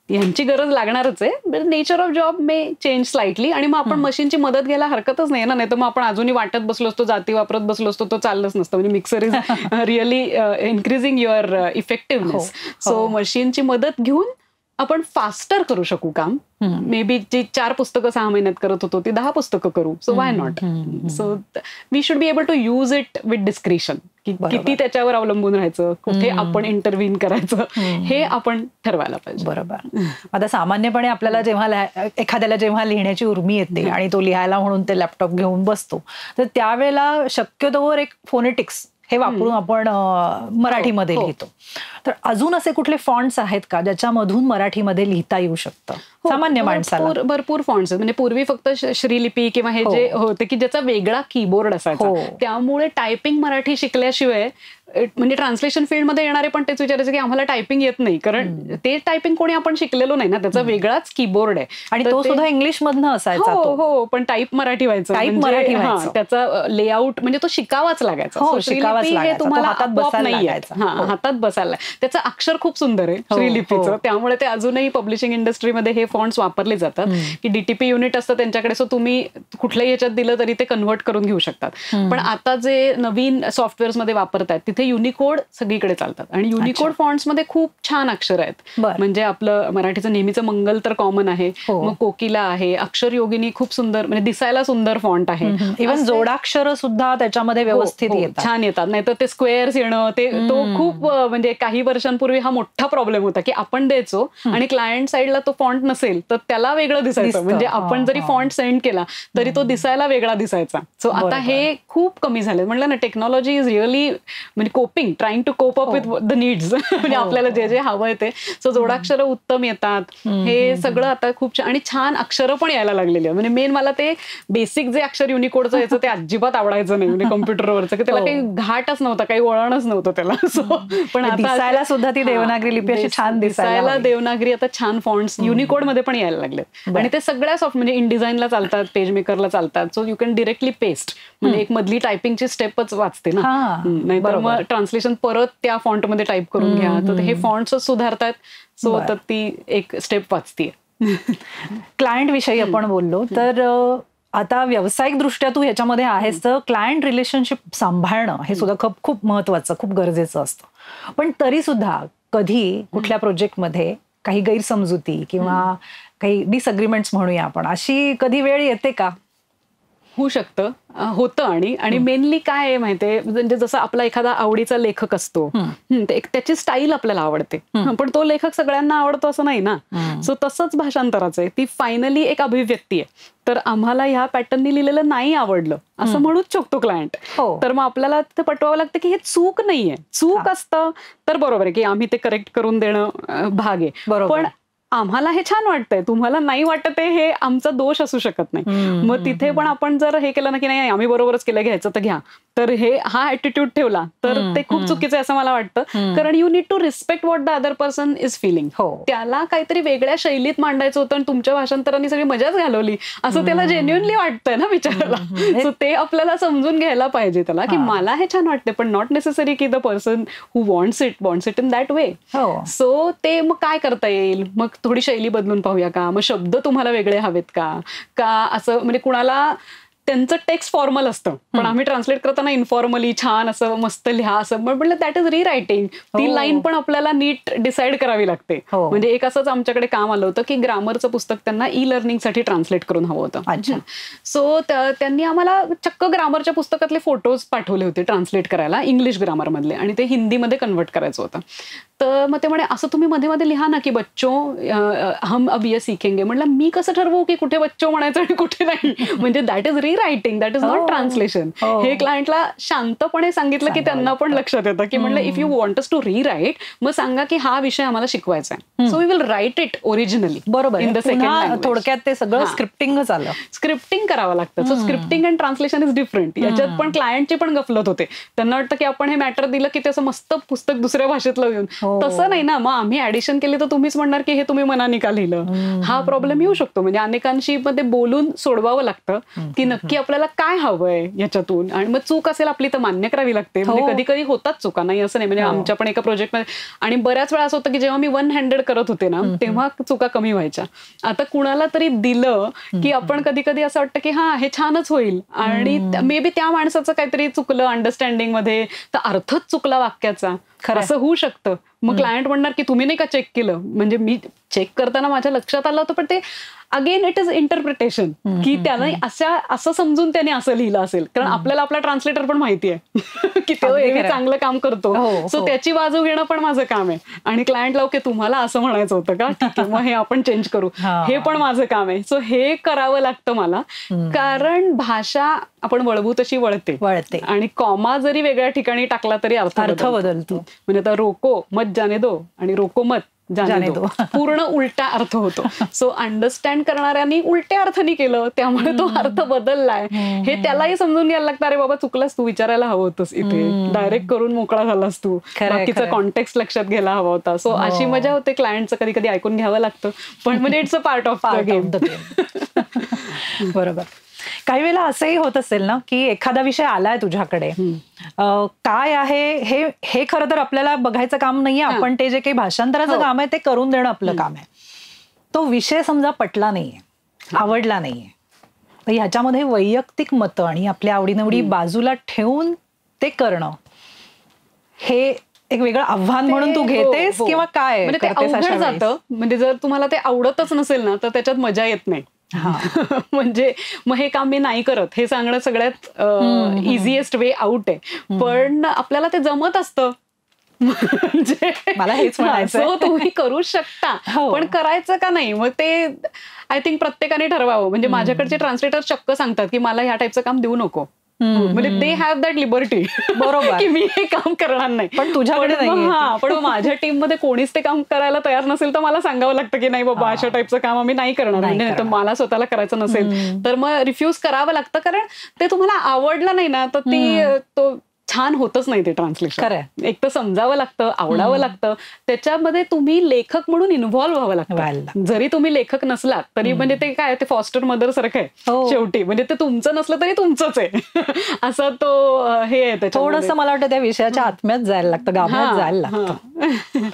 यांची गरज लागणारच आहे. Nature of job may change slightly, आणि मग आपण मशीनची मदत घ्यायला हरकतच नाही ना, नाही तर मग आपण अजूनही वाटत बसलो असतो, जाती वापरत बसलो असतो, तो चाललंच नसतं. म्हणजे mixer is really increasing your effectiveness. So मशीनची मदत घेऊन आपण फास्टर करू शकू काम. मे बी जी 4 पुस्तकं 6 महिन्यात करत होतो ती 10 पुस्तकं करू. So why not. So we should be able to use it with discretion. किती त्याच्यावर अवलंबून राहायचं, कुठे आपण इंटरव्हीन करायचं, हे आपण ठरवायला पाहिजे. बरोबर. आता सामान्यपणे आपल्याला एखाद्याला जेव्हा लिहिण्याची उर्मी येते आणि तो लिहायला म्हणून ते लॅपटॉप घेऊन बसतो, तर त्यावेळेला शक्यतोवर एक फोनेटिक्स हे वापरून आपण मराठीमध्ये लिहितो. तर अजून असे कुठले फॉन्ट्स आहेत का ज्याच्यामधून मराठीमध्ये लिहिता येऊ शकतं सामान्य माणसाला? भरपूर फॉन्ट्स आहेत. म्हणजे पूर्वी फक्त श्रीलिपी किंवा हे जे होते की ज्याचा वेगळा कीबोर्ड असायचा, त्यामुळे टायपिंग मराठी शिकल्याशिवाय म्हणजे ट्रान्सलेशन फील्डमध्ये येणारे पण तेच विचारायचे की आम्हाला टायपिंग येत नाही, कारण ते टायपिंग कोणी आपण शिकलेलो नाही ना, त्याचा वेगळाच कीबोर्ड आहे आणि तो सुद्धा इंग्लिश मधनं असायचा. हो, पण टाईप मराठी व्हायचं. त्याचा लेआउट म्हणजे तो शिकावाच लागायचा. हे तुम्हाला हातात बसायला. त्याचं अक्षर खूप सुंदर आहे श्रीलिपीचं, त्यामुळे ते अजूनही पब्लिशिंग इंडस्ट्रीमध्ये हे फॉन्ट्स वापरले जातात की डीटीपी युनिट असतं त्यांच्याकडे, सो तुम्ही कुठल्याही ह्याच्यात दिलं तरी ते कन्व्हर्ट करून घेऊ शकतात. पण आता जे नवीन सॉफ्टवेअर्स मध्ये वापरतात तिथे युनिकोड सगळीकडे चालतात आणि युनिकोड फॉन्ट्स मध्ये खूप छान अक्षर आहेत. म्हणजे आपलं मराठीचं नेहमीचं मंगल तर कॉमन आहे, मग कोकिला आहे, अक्षर योगिनी खूप सुंदर म्हणजे दिसायला सुंदर फॉन्ट आहे. इव्हन जोडाक्षर सुद्धा त्याच्यामध्ये व्यवस्थित छान येतात. नाही तर ते स्क्वेअर्स येणं तो खूप म्हणजे काही वर्षांपूर्वी हा मोठा प्रॉब्लेम होता की आपण द्यायचो आणि क्लायंट साईडला तो फॉन्ट नसेल तर त्याला वेगळं दिसायचं. म्हणजे आपण जरी फॉन्ट सेंड केला तरी तो दिसायला वेगळा दिसायचा. सो आता हे खूप कमी झाले. म्हणलं ना, टेक्नॉलॉजी इज रिअली म्हणजे coping, trying to cope up with the needs. म्हणजे आपल्याला जे जे हवंय ते. सो जोडाक्षरं उत्तम येतात, हे सगळं आता खूप आणि छान अक्षरं पण यायला लागलेली. म्हणजे मेन मला ते बेसिक जे अक्षर युनिकोडचं यायचं ते अजिबात आवडायचं नाही. म्हणजे कम्प्युटरवरचं की त्याला काही घाटच नव्हता, काही वळणच नव्हतं त्याला. सो पण आता दिसायला सुद्धा ती देवनागरी लिपी अशी छान दिसायला देवनागरी आता छान फॉन्ट्स युनिकोड मध्ये पण यायला लागलेत आणि ते सगळ्या सॉफ्ट म्हणजे इनडिझाईनला चालतात, पेज मेकरला चालतात. So you can directly paste. म्हणजे एक मधली टायपिंगची स्टेपच वाचते ना, नाहीतर मग ट्रान्सलेशन परत त्या फॉन्ट मध्ये टाईप करून घ्या. तर हे फॉन्ट्स सुधारतात. सो तर ती एक स्टेप वाचते. क्लायंट विषयी आपण बोललो, तर आता व्यावसायिक दृष्ट्या तू ह्याच्यामध्ये आहेस, तर क्लायंट रिलेशनशिप सांभाळणं हे सुद्धा खूप महत्वाचं, खूप गरजेचं असतं. पण तरी सुद्धा कधी कुठल्या प्रोजेक्टमध्ये काही गैरसमजुती किंवा काही डिसअग्रीमेंट्स म्हणूया आपण, अशी कधी वेळ येते का? होऊ शकतं, होतं. आणि मेनली काय आहे माहितीये, म्हणजे जसं आपला एखादा आवडीचा लेखक असतो, त्याची स्टाईल आपल्याला आवडते, पण तो लेखक सगळ्यांना आवडतो असं नाही ना. सो तसंच भाषांतराचं आहे, ती फायनली एक अभिव्यक्ती आहे. तर आम्हाला ह्या पॅटर्ननी लिहिलेलं नाही आवडलं असं म्हणूच शकतो क्लायंट. तर मग आपल्याला ते पटवावं लागतं की हे चूक नाहीये. चूक असतं तर बरोबर आहे की आम्ही ते करेक्ट करून देणं भाग आहे. पण आम्हाला हे छान वाटतंय, तुम्हाला नाही वाटत आहे, हे आमचा दोष असू शकत नाही. मग तिथे पण आपण जर हे केलं ना की नाही आम्ही बरोबरच केलं, घ्यायचं तर घ्या, तर हा ऍटिट्यूड ठेवला तर ते खूप चुकीचं आहे असं मला वाटतं. कारण you need to respect what the other person is feeling. त्याला काहीतरी वेगळ्या शैलीत मांडायचं होतं आणि तुमच्या भाषांतरांनी सगळी मजाच घालवली असं त्याला जेन्युअनली वाटतंय ना विचारायला. सो ते आपल्याला समजून घ्यायला पाहिजे त्याला की मला हे छान वाटते, पण नॉट नेसेसरी की the person who wants it in that way. So ते मग काय करता येईल, मग थोडी शैली बदलून पाहूया का, मग शब्द तुम्हाला वेगळे हवेत का असं. म्हणजे कुणाला त्यांचं टेक्स्ट फॉर्मल असतं पण आम्ही ट्रान्सलेट करताना इन्फॉर्मली छान असं मस्त लिहा असं म्हटलं, दॅट इज रिरायटिंग. ती लाईन पण आपल्याला नीट डिसाईड करावी लागते. म्हणजे एक असंच आमच्याकडे काम आलं होतं की ग्रामरचं पुस्तक त्यांना ई लर्निंगसाठी ट्रान्सलेट करून हवं होतं. सो त्यांनी आम्हाला चक्क ग्रामरच्या पुस्तकातले फोटोज पाठवले होते ट्रान्सलेट करायला इंग्लिश ग्रामर मधले, आणि ते हिंदीमध्ये कन्व्हर्ट करायचं होतं. तर मग ते म्हणे असं तुम्ही मध्ये मध्ये लिहा ना की बच्चो हम अब ये सीखेंगे. म्हटलं मी कसं ठरवू की कुठे बच्चो म्हणायचं आणि कुठे नाही. म्हणजे that is writing, that is not translation. हे क्लायंटला शांतपणे सांगितलं की त्यांना पण लक्षात येतं की म्हटलं if you want us to rewrite, मग सांगा की हा विषय आम्हाला शिकवायचा आहे, so we will write it originally. बरोबर, इन द सेकंड. थोडक्यात ते सगळं स्क्रिप्टिंगच आलं. स्क्रिप्टिंग करावं लागतं. So scripting and translation is different. याच्यात पण क्लायंटची पण गफलत होते. त्यांना वाटतं की आपण हे मॅटर दिलं की त्याचं मस्त पुस्तक दुसऱ्या भाषेतलं येऊन, तसं नाही ना. मग आम्ही ऍडिशन केली तर तुम्हीच म्हणणार की हे तुम्ही मनाने का लिहिलं. हा प्रॉब्लेम येऊ शकतो. म्हणजे अनेकांशी मध्ये बोलून सोडवावं लागतं की नक्की आपल्याला काय हवंय याच्यातून, आणि मग चूक असेल आपली तर मान्य करावी लागते. म्हणजे कधी कधी होतात चुका, नाही असं नाही. म्हणजे आमच्या पण एका प्रोजेक्टमध्ये आणि बऱ्याच वेळा असं होतं की जेव्हा मी वन हँडेड करत होते ना तेव्हा चुका कमी व्हायच्या. आता कुणाला तरी दिलं की आपण कधी कधी असं वाटतं की हा हे छानच होईल, आणि मे बी त्या माणसाचं काहीतरी चुकलं अंडरस्टँडिंग मध्ये, तर अर्थच चुकला वाक्याचा. खरं. असं होऊ शकतं. मग क्लायंट म्हणणार की तुम्ही नाही का चेक केलं, म्हणजे मी चेक करताना माझ्या लक्षात आलं होतं, पण ते अगेन इट इज इंटरप्रिटेशन, की त्याने असं समजून त्याने असं लिहिलं असेल. कारण आपल्याला आपला ट्रान्सलेटर पण माहिती आहे की तो हे चांगलं काम करतो, सो त्याची बाजू घेणं पण माझं काम आहे. आणि क्लायंटला ओके तुम्हाला असं म्हणायचं होतं का, ठीक आहे मग हे आपण चेंज करू, हे पण माझं काम आहे. सो हे करावं लागतं मला, कारण भाषा आपण वळवू तशी वळते आणि कॉमा जरी वेगळ्या ठिकाणी टाकला तरी अर्थ बदलतो. म्हणजे आता रोको मत जाने दो आणि रोको मत जाने दो पूर्ण उलटा अर्थ होतो. सो अंडरस्टँड करणाऱ्यांनी उलट्या अर्थाने केलं, त्यामुळे तो अर्थ बदललाय हे त्यालाही समजून घ्यायला लागतं. अरे बाबा चुकलास तू, विचारायला हवं होतंस, इथे डायरेक्ट करून मोकळा झालास तू, बाकीचा कॉन्टेक्स्ट लक्षात घ्यायला हवा होता. सो अशी मजा होते. क्लायंटचं कधी कधी ऐकून घ्यावं लागतं, पण म्हणजे it's a part of the game. बरोबर. काही वेळेला असंही होत असेल ना की एखादा विषय आलाय तुझ्याकडे, काय आहे हे खरं तर आपल्याला बघायचं काम नाहीये, आपण ते जे काही भाषांतराचं काम आहे ते करून देणं आपलं काम आहे. तो विषय समजा पटला नाहीये, आवडला नाहीये, तर ह्याच्यामध्ये वैयक्तिक मतं आणि आपल्या आवडीनिवडी बाजूला ठेवून ते करणं, हे एक वेगळं आव्हान म्हणून तू घेतेस किंवा काय? म्हणजे ते अवघड जातं. म्हणजे जर तुम्हाला ते आवडतच नसेल ना तर त्याच्यात मजा येत नाही. म्हणजे मग हे काम मी नाही करत हे सांगणं सगळ्यात इझिएस्ट वे आउट आहे. पण आपल्याला ते जमत असतं, म्हणजे मला हेच म्हणायचं, तुम्ही करू शकता, पण करायचं का नाही मग ते आय थिंक प्रत्येकाने ठरवावं. म्हणजे माझ्याकडचे ट्रान्सलेटर चक्क सांगतात की मला ह्या टाईपचं काम देऊ नको, म्हणजे दे हॅव दॅट लिबर्टी, बरोबर, की मी हे काम करणार नाही. पण तुझ्याकडे पण माझ्या टीम मध्ये कोणीच ते काम करायला तयार नसेल तर मला सांगावं लागतं की नाही बाबा अशा टाईपचं काम आम्ही नाही करणार. म्हणजे तर मला स्वतःला करायचं नसेल तर मग रिफ्यूज करावं लागतं, कारण ते तुम्हाला आवडलं नाही ना तर तो छान होतच नाही ते ट्रान्सलेशन. एक तर समजावं लागतं, आवडावं लागतं, त्याच्यामध्ये तुम्ही लेखक म्हणून इन्व्हॉल्व्ह व्हावं लागतं. जरी तुम्ही लेखक नसलात तरी म्हणजे ते काय, ते फॉस्टर मदर सारखं आहे शेवटी, म्हणजे ते तुमचं नसलं तरी तुमचंच आहे असं तो हे आहे. थोडंसं मला वाटतं त्या विषयाच्या आत्म्यात जायला लागतं, गाभ्यात जायला लागतं.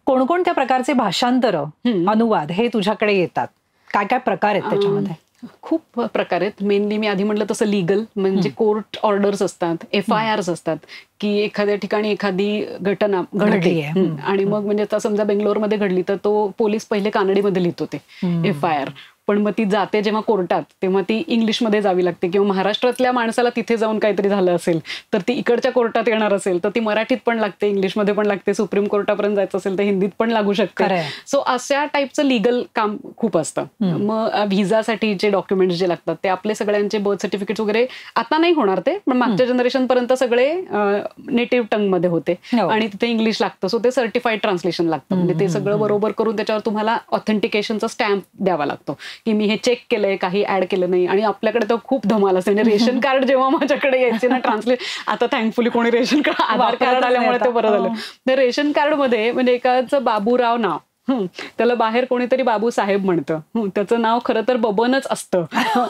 कोणकोणत्या प्रकारचे भाषांतर, अनुवाद हे तुझ्याकडे येतात? काय काय प्रकार आहेत त्याच्यामध्ये? खूप प्रकार आहेत. मेनली मी आधी म्हटलं तसं लीगल, म्हणजे कोर्ट ऑर्डर्स असतात, FIRs असतात, की एखाद्या ठिकाणी एखादी घटना घडली आणि मग म्हणजे आता समजा बेंगलोरमध्ये घडली तर तो पोलीस पहिले कानडीमध्ये लिहित होते FIR, पण मग ती जाते जेव्हा कोर्टात तेव्हा ती इंग्लिशमध्ये जावी लागते. किंवा महाराष्ट्रातल्या माणसाला तिथे जाऊन काहीतरी झालं असेल तर ती इकडच्या कोर्टात येणार असेल तर ती मराठीत पण लागते, इंग्लिशमध्ये पण लागते, सुप्रीम कोर्टापर्यंत जायचं असेल तर हिंदीत पण लागू शकते. सो अशा टाईपचं लिगल काम खूप असतं. मग व्हिसासाठी जे डॉक्युमेंट्स जे लागतात ते आपले सगळ्यांचे बर्थ सर्टिफिकेट वगैरे आता नाही होणार ते, पण मागच्या जनरेशन पर्यंत सगळे नेटिव्ह टंग मध्ये होते आणि तिथे इंग्लिश लागतं. सो ते सर्टिफाईड ट्रान्सलेशन लागतं, म्हणजे ते सगळं बरोबर करून त्याच्यावर तुम्हाला ऑथेंटिकेशनचा स्टॅम्प द्यावा लागतो की मी हे चेक केलंय, काही ऍड केलं नाही. आणि आपल्याकडे तर खूप धमाल असते, म्हणजे रेशन कार्ड जेव्हा माझ्याकडे यायचे ना ट्रान्सलेट, आता थँकफुली कोणी रेशन कार्ड, आधार कार्ड आल्यामुळे ते बरं झालं. तर रेशन कार्ड मध्ये म्हणजे एकाचं बाबूराव नाव, त्याला बाहेर कोणीतरी बाबू साहेब म्हणतं, त्याचं नाव खरं तर बबनच असतं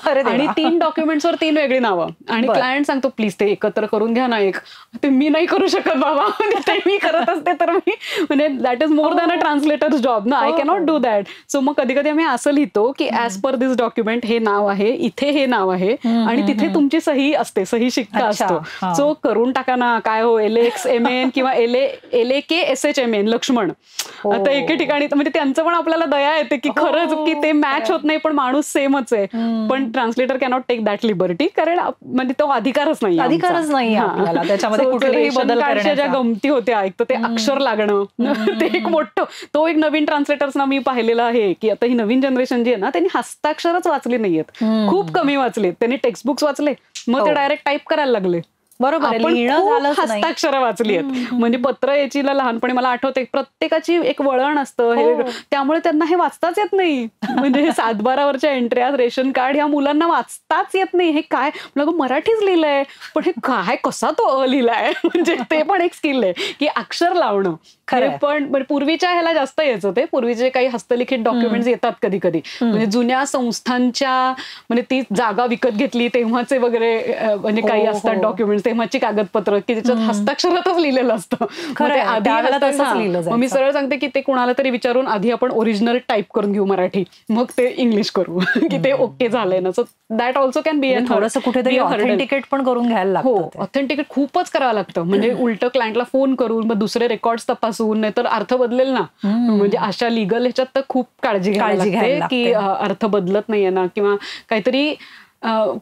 आणि 3 डॉक्युमेंट्सवर 3 वेगळी नावं. आणि क्लायंट सांगतो प्लीज ते एकत्र करून घ्या ना एक, ते मी नाही करू शकत बाबा, ते मी करत असते तर मी म्हणजे that is more than a translator's job ना, I cannot do that. So मग कधी कधी आम्ही असं लिहितो की ऍज पर दिस डॉक्युमेंट हे नाव आहे, इथे हे नाव आहे आणि तिथे तुमची सही असते, सही शिक्का असतो. सो करून टाका ना, काय हो LAXMAN किंवा LAKSHMN लक्ष्मण. आता एके ठिकाणी म्हणजे त्यांचं पण आपल्याला दया येते की खरंच की ते मॅच होत नाही पण माणूस सेमच आहे, पण translator cannot take that liberty, कारण म्हणजे तो अधिकारच नाही आपल्याला त्याच्यामध्ये कुठलेही बदल करण्याच्या. ज्या गमती होत्या, एक तर ते अक्षर लागणं ते एक मोठं, तो एक नवीन ट्रान्सलेटर्सना मी पाहिलेलं आहे की आता ही नवीन जनरेशन जी आहे ना त्यांनी हस्ताक्षरच वाचली नाहीयेत, खूप कमी वाचलेत. त्यांनी टेक्स्टबुक्स वाचले, मग ते डायरेक्ट टाईप करायला लागले. बरोबर, हस्ताक्षर वाचली आहेत. म्हणजे पत्र याची लहानपणी मला आठवते प्रत्येकाची एक वळण असतं हे वेगळं, त्यामुळे त्यांना हे वाचताच येत नाही. म्हणजे 7-12 एंट्र्या, रेशन कार्ड ह्या मुलांना वाचताच येत नाही. हे काय मराठीच लिहिलंय पण हे काय, कसा तो लिहिलाय, म्हणजे ते पण एक स्किल आहे की अक्षर लावणं. पण पूर्वीच्या ह्याला जास्त यायचं, ते पूर्वीचे काही हस्तलिखित डॉक्युमेंट्स येतात कधी कधी, म्हणजे जुन्या संस्थांच्या, म्हणजे ती जागा विकत घेतली तेव्हाचे वगैरे म्हणजे काही असतात डॉक्युमेंट्स, तेव्हाची कागदपत्र की त्याच्यात हस्ताक्षरातच लिहिलेलं असतं. त्यावेळेला तसंच लिहिलं मग मी सरळ सांगते की ते कुणाला तरी विचारून आधी आपण ओरिजिनल टाईप करून घेऊ मराठी, मग ते इंग्लिश करू की ते ओके झालंय ना. So that also can be थोडंसं कुठेतरी ऑथेंटिकेट पण करून घ्यायला लागतं. हो, ऑथेंटिकेट खूपच करावं लागतं. म्हणजे उलट क्लायंटला फोन करून मग दुसरे रेकॉर्ड्स तपासून, नाहीतर अर्थ बदलेल ना. म्हणजे अशा लिगल ह्याच्यात तर खूप काळजी घ्यायला लागते की अर्थ बदलत नाहीये ना, किंवा काहीतरी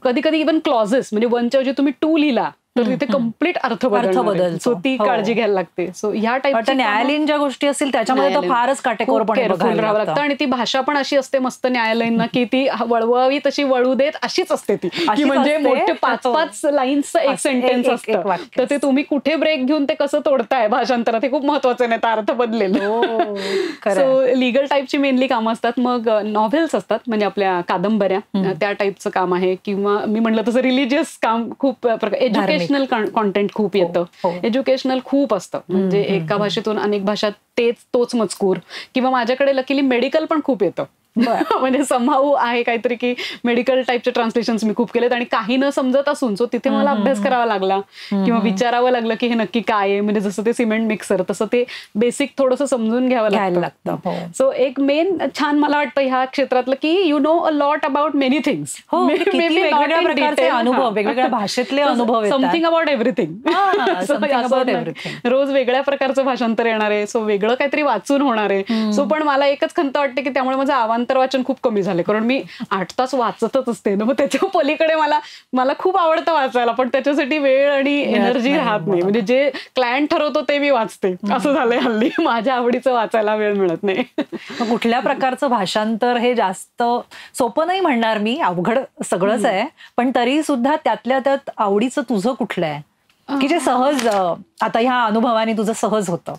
कधी कधी इव्हन क्लॉजेस म्हणजे 1च्या ऐवजी तुम्ही 2 लिहिला तर तिथे कम्प्लीट अर्थ बदल. सो ती काळजी घ्यायला लागते. सो ह्या टाईपच्या न्यायालयीन ज्या गोष्टी असतील त्याच्यामध्ये तर फारच काटेकोरपणे राहावं लागतं. आणि ती भाषा पण अशी असते मस्त न्यायालयीन की ती वळवावी तशी वळू देत अशीच असते ती, की म्हणजे मोठे 5-5 लाईन्सचं एक सेंटेन्स असतं, तर ते तुम्ही कुठे ब्रेक घेऊन ते कसं तोडताय भाषांतरात हे खूप महत्वाचं, नाही तर अर्थ बदलेल. सो लिगल टाईपची मेनली कामं असतात. मग नॉव्हेल्स असतात म्हणजे आपल्या कादंबऱ्या, त्या टाईपचं काम आहे. किंवा मी म्हणलं तसं रिलिजियस काम खूप प्रकार, एज्युकेशनल कॉन्टेंट खूप येतं. एज्युकेशनल खूप असतं, म्हणजे एका भाषेतून अनेक भाषात तोच मजकूर. किंवा माझ्याकडे लकीली मेडिकल पण खूप येतं. म्हणजे समहाऊ आहे काहीतरी की मेडिकल टाईपचे ट्रान्सलेशन्स मी खूप केलेत आणि काही न समजत असून सो तिथे मला अभ्यास करावा लागला किंवा विचारावं लागलं की हे नक्की काय आहे. म्हणजे जसं ते सिमेंट मिक्सर तसं ते बेसिक थोडंसं समजून घ्यावं लागतं. सो एक मेन छान मला वाटतं ह्या क्षेत्रातलं की you know a lot about many things. वेगवेगळ्या प्रकारचे अनुभव, वेगवेगळ्या भाषेतले अनुभव, समथिंग अबाउट एव्हरीथिंग. रोज वेगळ्या प्रकारचं भाषांतर येणार आहे, सो वेगळं काहीतरी वाचून होणार आहे. सो पण मला एकच खंत वाटते की त्यामुळे माझं अवांतर वाचन खूप कमी झाले, कारण मी 8 तास वाचतच असते ना. मग त्याच्या पलीकडे मला खूप आवडतं वाचायला, पण त्याच्यासाठी वेळ आणि एनर्जी राहत नाही. म्हणजे जे क्लायंट ठरवतो ते मी वाचते, असं झालंय हल्ली. माझ्या आवडीचं वाचायला वेळ मिळत नाही. कुठल्या प्रकारचं भाषांतर हे जास्त सोपं नाही म्हणणार मी, अवघड सगळंच आहे, पण तरी सुद्धा त्यातल्या त्यात आवडीचं तुझं कुठलं आहे की जे सहज आता ह्या अनुभवाने तुझं सहज होतं?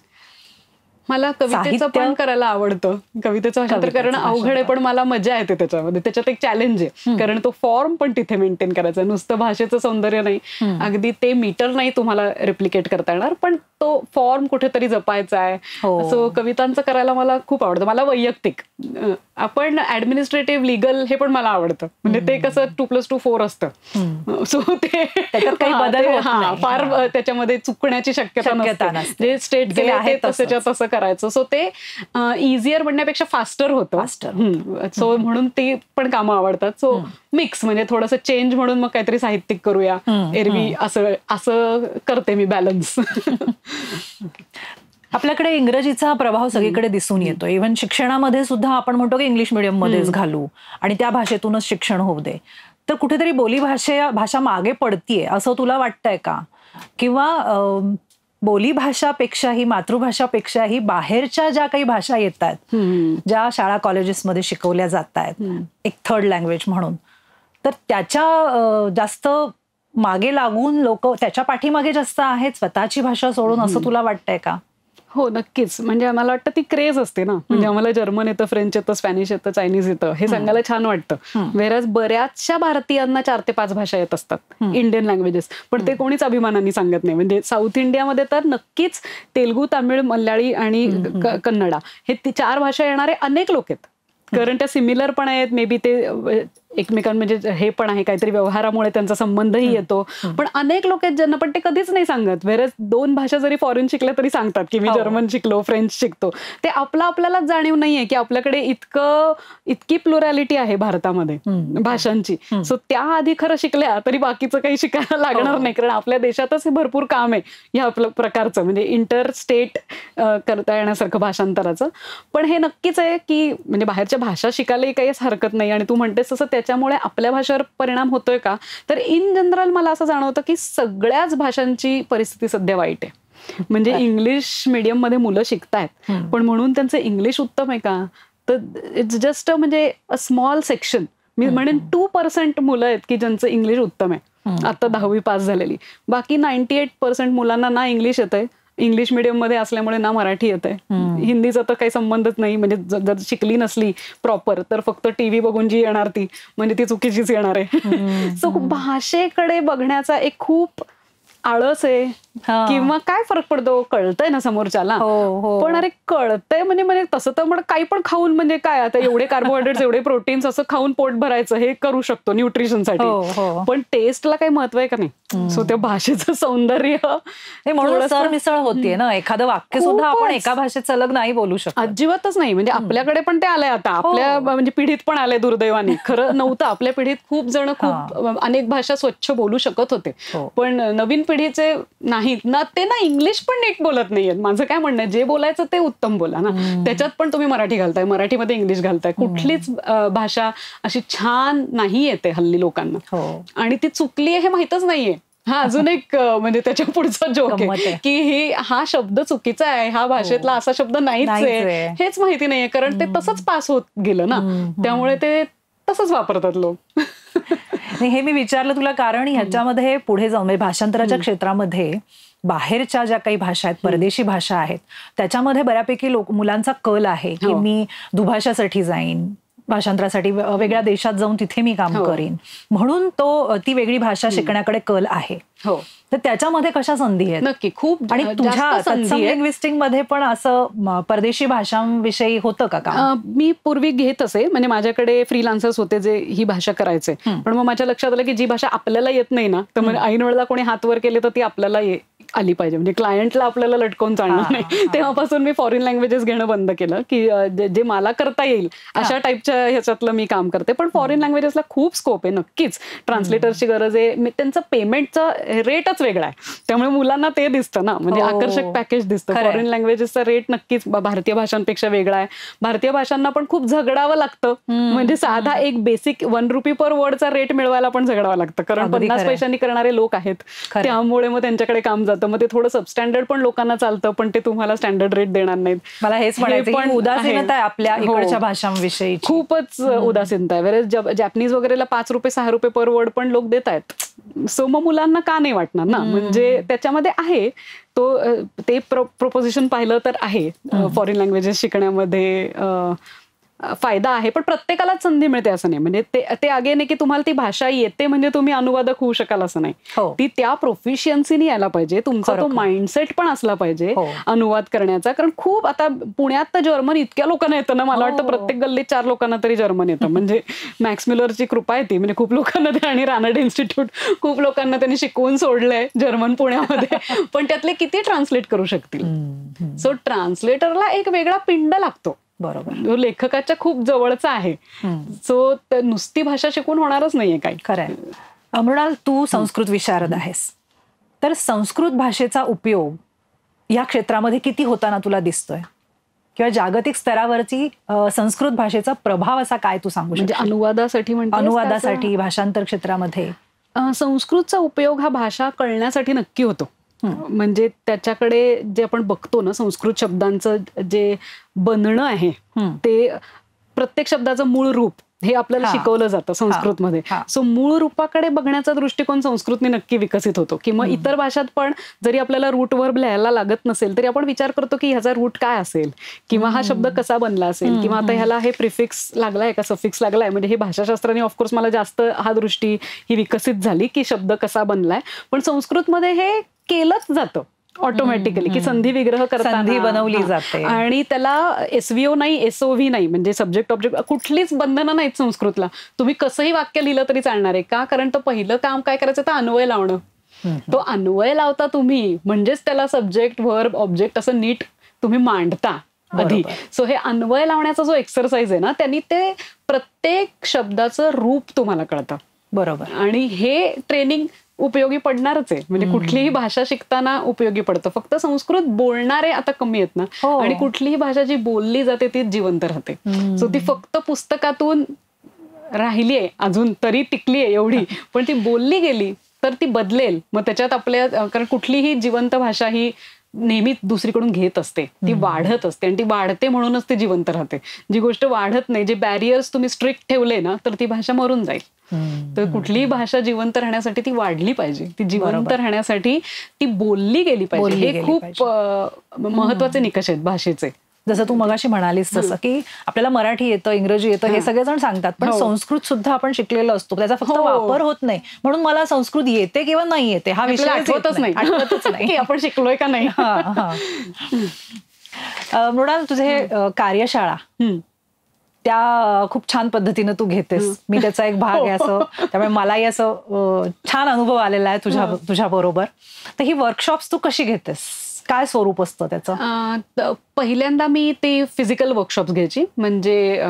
मला कवितेचं पण करायला आवडतं. कवितेचं भाषांतर करणं अवघड आहे, पण मला मजा येते त्याच्यामध्ये. त्याच्यात एक चॅलेंज आहे, कारण तो फॉर्म पण तिथे मेंटेन करायचा. नुसतं भाषेचं सौंदर्य नाही, अगदी ते मीटर नाही तुम्हाला रिप्लिकेट करता येणार, पण तो फॉर्म कुठेतरी जपायचा आहे. सो कवितांचं करायला मला खूप आवडतं. मला वैयक्तिक आपण ऍडमिनिस्ट्रेटिव्ह लिगल हे पण मला आवडतं. म्हणजे ते कसं 2+2 4 असतं. सो ते काही बदल फार त्याच्यामध्ये चुकण्याची शक्यता नसते. जे स्टेट गेले आहे तसं करायचं. सो ते इझियर म्हणण्यापेक्षा फास्टर होतं. सो म्हणून ते पण कामं आवडतात. सो मिक्स म्हणजे थोडंसं चेंज म्हणून मग काहीतरी साहित्यिक करूया एरवी, असं करते मी बॅलन्स. आपल्याकडे इंग्रजीचा प्रभाव सगळीकडे दिसून येतो. इव्हन शिक्षणामध्ये सुद्धा आपण म्हणतो की इंग्लिश मीडियम मध्येच घालू आणि त्या भाषेतूनच शिक्षण होऊ दे. तर कुठेतरी भाषा मागे पडतीये असं तुला वाटतंय का? किंवा बोलीभाषापेक्षाही, मातृभाषापेक्षाही बाहेरच्या ज्या काही भाषा येतात, ज्या शाळा कॉलेजेसमध्ये शिकवल्या जात आहेत एक थर्ड लँग्वेज म्हणून, तर त्याच्या जास्त मागे लागून लोक त्याच्या पाठीमागे जास्त आहेत स्वतःची भाषा सोडून, असं तुला वाटतंय का? हो, नक्कीच. म्हणजे मला वाटतं ती क्रेज असते ना. म्हणजे आम्हाला जर्मन येतं, फ्रेंच येतं, स्पॅनिश येतं, चायनीज येतं, हे सांगायला छान वाटतं. वेराज बऱ्याचशा भारतीयांना 4 ते 5 भाषा येत असतात, इंडियन लँग्वेजेस, पण ते कोणीच अभिमानाने सांगत नाही. म्हणजे साऊथ इंडियामध्ये तर नक्कीच तेलुगू, तामिळ, मल्याळी आणि कन्नडा हे 4 भाषा येणारे अनेक लोक आहेत. कारण त्या सिमिलर पण आहेत, मे बी ते एकमेकां म्हणजे हे पण आहे काहीतरी व्यवहारामुळे त्यांचा संबंधही येतो. पण अनेक लोक आहेत ज्यांना पण ते कधीच नाही सांगत. वेरच 2 भाषा जरी फॉरेन शिकल्या तरी सांगतात की मी जर्मन शिकलो, फ्रेंच शिकतो. ते आपल्यालाच जाणीव नाहीये की आपल्याकडे इतकी प्लुरॅलिटी आहे भारतामध्ये भाषांची. सो त्या आधी खरं शिकल्या तरी बाकीचं काही शिकायला लागणार नाही, कारण आपल्या देशातच हे भरपूर काम आहे ह्या प्रकारचं, म्हणजे इंटर स्टेट करता येण्यासारखं भाषांतराचं. पण हे नक्कीच आहे की म्हणजे बाहेरच्या भाषा शिकायलाही काहीच हरकत नाही. आणि तू म्हणतेस तसं त्याच्यामुळे आपल्या भाषेवर परिणाम होतोय का? तर इन जनरल मला असं जाणवतं की सगळ्याच भाषांची परिस्थिती सध्या वाईट आहे. म्हणजे इंग्लिश मीडियम मध्ये मुलं शिकतायत, पण म्हणून त्यांचं इंग्लिश उत्तम आहे का? तर इट्स जस्ट म्हणजे अ स्मॉल सेक्शन. मी म्हणेन 2% मुलं आहेत की ज्यांचं इंग्लिश उत्तम आहे, आता 10वी पास झालेली. बाकी 98% मुलांना ना इंग्लिश येतंय, इंग्लिश मीडियम मध्ये असल्यामुळे ना मराठी येतंय. हिंदीचा तर काही संबंधच नाही. म्हणजे जर शिकली नसली प्रॉपर तर फक्त टीव्ही बघून जी येणार ती म्हणजे ती चुकीचीच येणार आहे. सो भाषेकडे बघण्याचा एक खूप आळस आहे हा. किंवा काय फरक पडतो, कळतंय ना समोरच्याला. हो. पण अरे कळतंय म्हणजे तसं तर मग काही पण खाऊन म्हणजे काय आता एवढे कार्बोहायड्रेट्स एवढे प्रोटीन्स असं खाऊन पोट भरायचं हे करू शकतो न्यूट्रिशनसाठी. हो. पण टेस्टला काही महत्व आहे का नाही. सो त्या भाषेचं सौंदर्य म्हणून सरमिसळ होतीये ना. एखादं वाक्य सुद्धा आपण एका भाषेत सलग नाही बोलू शकत. अजिबातच नाही. म्हणजे आपल्याकडे पण ते आलंय आता, आपल्या म्हणजे पिढीत पण आलंय दुर्दैवाने. खरं नव्हतं आपल्या पिढीत. खूप जण खूप अनेक भाषा स्वच्छ बोलू शकत होते. पण नवीन पिढीचे नाहीत ना, ते ना इंग्लिश पण नीट बोलत नाहीयेत. माझं काय म्हणणं आहे, जे बोलायचं ते उत्तम बोला ना. त्याच्यात पण तुम्ही मराठी घालताय, मराठीमध्ये इंग्लिश घालताय. कुठलीच भाषा अशी छान नाही येते हल्ली लोकांना. आणि ती चुकली आहे हे माहितच नाहीये. हा अजून एक म्हणजे त्याच्या पुढचा जोक आहे की हा शब्द चुकीचा आहे, हा भाषेतला असा शब्द नाहीच आहे, हेच माहिती नाहीये. कारण ते तसंच पास होत गेलं ना, त्यामुळे ते तसंच वापरतात लोक. हे मी विचारलं तुला कारण ह्याच्यामध्ये पुढे जाऊन म्हणजे भाषांतराच्या क्षेत्रामध्ये बाहेरच्या ज्या काही भाषा आहेत, परदेशी भाषा आहेत, त्याच्यामध्ये बऱ्यापैकी मुलांचा कल आहे की मी दुभाषासाठी जाईन, भाषांतरासाठी वेगळ्या देशात जाऊन तिथे मी काम करीन, म्हणून ती वेगळी भाषा शिकण्याकडे कल आहे. तर त्याच्यामध्ये कशा संधी आहेत? नक्की खूप. आणि तुझ्या लिंग्विस्टिक मध्ये पण असं परदेशी भाषांविषयी होतं का? मी पूर्वी घेत असे, म्हणजे माझ्याकडे फ्रीलान्सर्स होते जे ही भाषा करायचे. पण मग माझ्या लक्षात आलं की जी भाषा आपल्याला येत नाही ना, तर म्हणजे ऐन वेळेला कोणी हात वर केले तर ती आपल्याला आली पाहिजे. म्हणजे क्लायंटला आपल्याला लटकवून चालणार नाही. तेव्हापासून मी फॉरेन लँग्वेजेस घेणं बंद केलं की जे मला करता येईल अशा टाईपच्या ह्याच्यातलं मी काम करते. पण फॉरेन लँग्वेजेसला खूप स्कोप आहे. नक्कीच ट्रान्सलेटरची गरज आहे. त्यांचं पेमेंटचा रेटच वेगळा आहे, त्यामुळे मुलांना ते दिसतं ना, म्हणजे आकर्षक पॅकेज दिसतं. फॉरेन लँग्वेजेसचा रेट नक्कीच भारतीय भाषांपेक्षा वेगळा आहे. भारतीय भाषांना पण खूप झगडावं लागतं. म्हणजे साधा एक बेसिक ₹1 पर वर्डचा रेट मिळवायला पण झगडावं लागतं, कारण 50 पैशांनी करणारे लोक आहेत. त्यामुळे मग त्यांच्याकडे काम जातं. मग ते थोडं सबस्टँडर्ड पण लोकांना चालतं, पण ते तुम्हाला स्टँडर्ड रेट देणार नाहीत. मला हेच म्हणायचं की उदासीनता आहे आपल्या इकडच्या भाषांविषयी, खूपच उदासीनता आहे. वेळेस जॅपनीज वगैरेला ₹5 ₹6 पर वर्ड पण लोक देत आहेत. सो मग मुलांना का नाही वाटणार ना. म्हणजे त्याच्यामध्ये आहे ते प्रोपोजिशन पाहिलं तर आहे फॉरेन लँग्वेजेस शिकण्यामध्ये फायदा आहे. पण प्रत्येकालाच संधी मिळते असं नाही. म्हणजे ते अगेन आहे की तुम्हाला ती भाषा येते म्हणजे तुम्ही अनुवादक होऊ शकाल असं नाही. ती त्या प्रोफिशियन्सीने यायला पाहिजे. तुमचा तो माइंडसेट पण असला पाहिजे अनुवाद करण्याचा. कारण खूप आता पुण्यात तर जर्मन इतक्या लोकांना येतं ना, मला वाटतं प्रत्येक गल्लीत 4 लोकांना तरी जर्मन येतं. म्हणजे मॅक्स म्युलरची कृपा आहे ती. म्हणजे खूप लोकांना ते, आणि रानडे इन्स्टिट्यूट खूप लोकांना त्यांनी शिकवून सोडलंय जर्मन पुण्यामध्ये. पण त्यातले किती ट्रान्सलेट करू शकतील. सो ट्रान्सलेटरला एक वेगळा पिंड लागतो. बरोबर. लेखकाच्या खूप जवळचा आहे. सो नुसती भाषा शिकून होणारच नाहीये काही. खरंय. मृणाल, तू संस्कृत विशारद आहेस, तर संस्कृत भाषेचा उपयोग या क्षेत्रामध्ये किती होताना तुला दिसतोय, किंवा जागतिक स्तरावरची संस्कृत भाषेचा प्रभाव असा काय तू सांगू शकतो? म्हणजे अनुवादासाठी भाषांतर क्षेत्रामध्ये संस्कृतचा उपयोग हा भाषा कळण्यासाठी नक्की होतो. म्हणजे त्याच्याकडे जे आपण बघतो ना, संस्कृत शब्दांचं जे बनणं आहे ते प्रत्येक शब्दाचं मूळ रूप हे आपल्याला शिकवलं जातं संस्कृतमध्ये. सो मूळ रूपाकडे बघण्याचा दृष्टिकोन संस्कृतने नक्की विकसित होतो. किंवा इतर भाषात पण जरी आपल्याला रूट वर्ब लिहायला लागत नसेल तरी आपण विचार करतो की ह्याचा रूट काय असेल, किंवा हा शब्द कसा बनला असेल, किंवा आता ह्याला हे प्रिफिक्स लागलाय का सफिक्स लागलाय. म्हणजे हे भाषाशास्त्राने ऑफकोर्स मला जास्त हा दृष्टी ही विकसित झाली की शब्द कसा बनलाय. पण संस्कृतमध्ये हे केलंच जातं ऑटोमॅटिकली की संधी विग्रह करताना संधी बनवली जाते, आणि त्याला SVO नाही, SOV नाही, म्हणजे सब्जेक्ट ऑब्जेक्ट कुठलीच बंधनं नाहीत संस्कृतला. तुम्ही कसंही वाक्य लिहिलं तरी चालणार आहे. का? कारण तो पहिलं काम काय करायचं तर अन्वय लावणं. तो अन्वय लावता तुम्ही, म्हणजेच त्याला सब्जेक्ट व्हर्ब ऑब्जेक्ट असं नीट तुम्ही मांडता आधी. सो हे अन्वय लावण्याचा जो एक्सरसाइज आहे ना, त्यांनी ते प्रत्येक शब्दाचं रूप तुम्हाला कळतं. बरोबर. आणि हे ट्रेनिंग उपयोगी पडणारच आहे. म्हणजे कुठलीही भाषा शिकताना उपयोगी पडतं. फक्त संस्कृत बोलणारे आता कमी आहेत ना, आणि कुठलीही भाषा जी बोलली जाते ती जिवंत राहते. सो ती फक्त पुस्तकातून राहिली आहे अजून तरी टिकली आहे एवढी, पण ती बोलली गेली तर ती बदलेल. मग त्याच्यात आपल्या, कारण कुठलीही जिवंत भाषा ही नेहमी दुसरीकडून घेत असते, ती वाढत असते, आणि ती वाढते म्हणूनच ती जिवंत राहते. जी गोष्ट वाढत नाही, जे बॅरियर्स तुम्ही स्ट्रिक्ट ठेवले ना, तर ती भाषा मरून जाईल. तर कुठलीही भाषा जिवंत राहण्यासाठी ती वाढली पाहिजे, ती जिवंत राहण्यासाठी ती बोलली गेली पाहिजे. हे खूप महत्वाचे निकष आहेत भाषेचे. जसं तू मगाशी म्हणालीस तसं की आपल्याला मराठी येतं, इंग्रजी येतं हे सगळेजण सांगतात, पण संस्कृत सुद्धा आपण शिकलेलो असतो, त्याचा फक्त वापर होत नाही. म्हणून मला संस्कृत येते किंवा नाही येते हा विषय आठवतच नाही की आपण शिकलोय का नाही. मृणाल, तुझे कार्यशाळा त्या खूप छान पद्धतीनं तू घेतेस. मी त्याचा एक भाग आहे असं, त्यामुळे मलाही असं छान अनुभव आलेला आहे तुझ्या बरोबर. तर ही वर्कशॉप्स तू कशी घेतेस, काय स्वरूप असतं त्याचं? पहिल्यांदा मी ते फिजिकल वर्कशॉप्स घ्यायची, म्हणजे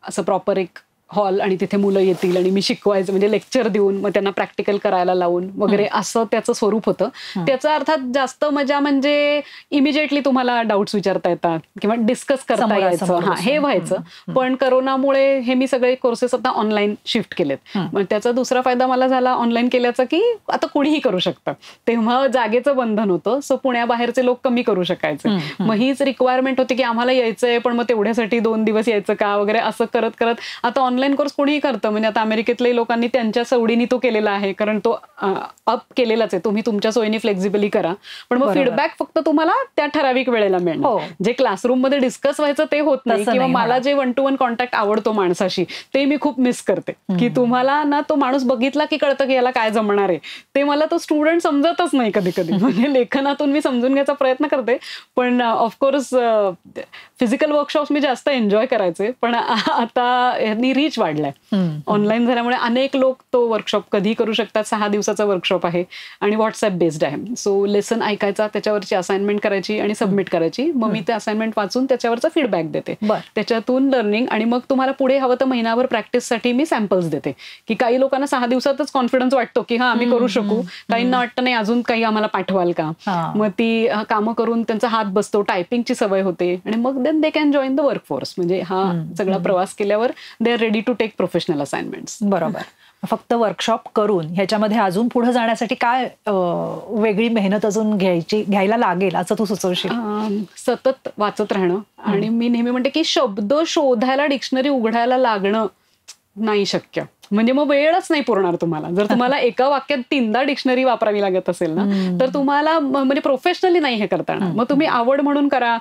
असं प्रॉपर एक हॉल आणि तिथे मुलं येतील आणि मी शिकवायचं, म्हणजे लेक्चर देऊन मग त्यांना प्रॅक्टिकल करायला लावून वगैरे असं त्याचं स्वरूप होतं. त्याचा अर्थात जास्त मजा म्हणजे इमिजिएटली तुम्हाला डाऊट्स विचारता येतात किंवा डिस्कस करता यायचं, हे व्हायचं. पण करोनामुळे हे मी सगळे कोर्सेस आता ऑनलाईन शिफ्ट केलेत. मग त्याचा दुसरा फायदा मला झाला ऑनलाईन केल्याचा की आता कुणीही करू शकतं. तेव्हा जागेचं बंधन होतं, सो पुण्याबाहेरचे लोक कमी करू शकायचे. मग हीच रिक्वायरमेंट होती की आम्हाला यायचंय पण मग तेवढ्यासाठी 2 दिवस यायचं का वगैरे असं करत करत आता ऑनलाईन कोर्स कोणीही करतं. म्हणजे आता अमेरिकेतल्याही लोकांनी त्यांच्या सवडीने तो केलेला आहे, कारण तो अप केलेलाच आहे. तुम्ही तुमच्या सोयीने फ्लेक्झिबली करा, पण मग फीडबॅक फक्त तुम्हाला त्या ठराविक वेळेला मिळणार. जे क्लासरूम मध्ये डिस्कस व्हायचं ते होत नाही, किंवा मला जे 1-to-1 कॉन्टॅक्ट आवडतो माणसाशी ते मी खूप मिस करते. की तुम्हाला ना तो माणूस बघितला की कळतं की याला काय जमणार आहे, ते मला तो स्टुडंट समजतच नाही कधी कधी. म्हणजे लेखनातून मी समजून घ्यायचा प्रयत्न करते, पण ऑफकोर्स फिजिकल वर्कशॉप्स मी जास्त एन्जॉय करायचे. पण आता यांनी रीच वाढलाय ऑनलाईन झाल्यामुळे. अनेक लोक तो वर्कशॉप कधी करू शकतात. 6 दिवसाचा वर्कशॉप आहे आणि व्हॉट्सअप बेस्ड आहे. सो लेसन ऐकायचा, त्याच्यावरची असाइनमेंट करायची आणि सबमिट करायची. मग मी ते असाइनमेंट वाचून त्याच्यावरचा फीडबॅक देते, त्याच्यातून लर्निंग. आणि मग तुम्हाला पुढे हवं तर महिनाभर प्रॅक्टिससाठी मी सॅम्पल्स देते. की काही लोकांना 6 दिवसातच कॉन्फिडन्स वाटतो की हा आम्ही करू शकू, काहींना वाटतं नाही अजून काही आम्हाला पाठवाल का. मग ती कामं करून त्यांचा हात बसतो, टायपिंगची सवय होते आणि मग then they can join the workforce. म्हणजे हा सगळा प्रवास केल्यावर they are ready to take professional assignments. बरोबर. फक्त वर्कशॉप करून ह्याच्यामध्ये अजून पुढे जाण्यासाठी काय वेगळी मेहनत अजून घ्यायला लागेल असं तू सुचवशील? सतत वाचत राहणं. आणि मी नेहमी म्हणते की शब्द शोधायला डिक्शनरी उघडायला लागणं नाही शक्य. म्हणजे मग वेळच नाही पुरणार तुम्हाला. जर तुम्हाला एका वाक्यात 3दा डिक्शनरी वापरावी लागत असेल ना, तर तुम्हाला म्हणजे प्रोफेशनली नाही हे करता येणार. मग तुम्ही आवड म्हणून करा,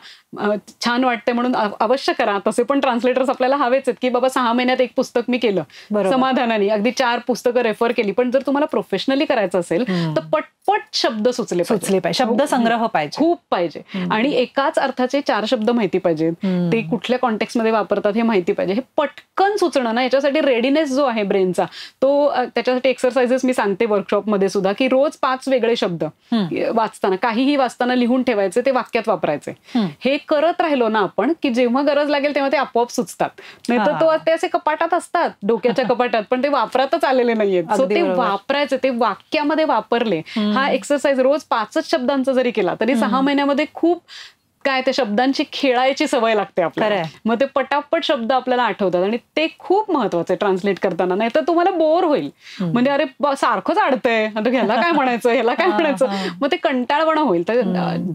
छान वाटते म्हणून अवश्य करा. तसे पण ट्रान्सलेटर्स आपल्याला हवेच आहेत की बाबा 6 महिन्यात एक पुस्तक मी केलं समाधानाने, अगदी 4 पुस्तकं रेफर केली. पण जर तुम्हाला प्रोफेशनली करायचं असेल तर पटपट शब्द सुचले पाहिजे, शब्द संग्रह पाहिजे, खूप पाहिजे. आणि एकाच अर्थाचे 4 शब्द माहिती पाहिजेत, ते कुठल्या कॉन्टेक्स्ट मध्ये वापरतात हे माहिती पाहिजे. हे पटकन सुचणं ना, याच्यासाठी रेडीनेस जो आहे ब्रेनचा, तो त्याच्यासाठी एक्सरसाइजेस मी सांगते वर्कशॉपमध्ये सुद्धा, की रोज 5 वेगळे शब्द वाचताना, काहीही वाचताना लिहून ठेवायचे, ते वाक्यात वापरायचे. हे करत राहिलो ना आपण की जेव्हा गरज लागेल तेव्हा ते आपोआप सुचतात. नाही तर ते असे कपाटात असतात, डोक्याच्या कपाटात, पण ते वापरातच आलेले नाहीयेत. सो ते वापरायचे, ते वाक्यामध्ये वापरले. हा एक्सरसाइज रोज 5च शब्दांचा जरी केला तरी 6 महिन्यामध्ये खूप काय त्या शब्दांची खेळायची सवय लागते आपल्याला. मग ते पटापट शब्द आपल्याला आठवतात आणि ते खूप महत्वाचं आहे ट्रान्सलेट करताना. नाही तर तुम्हाला बोर होईल. म्हणजे अरे सारखंच अडतंय, ह्याला काय म्हणायचं, ह्याला काय म्हणायचं, मग ते कंटाळवाणं होईल. तर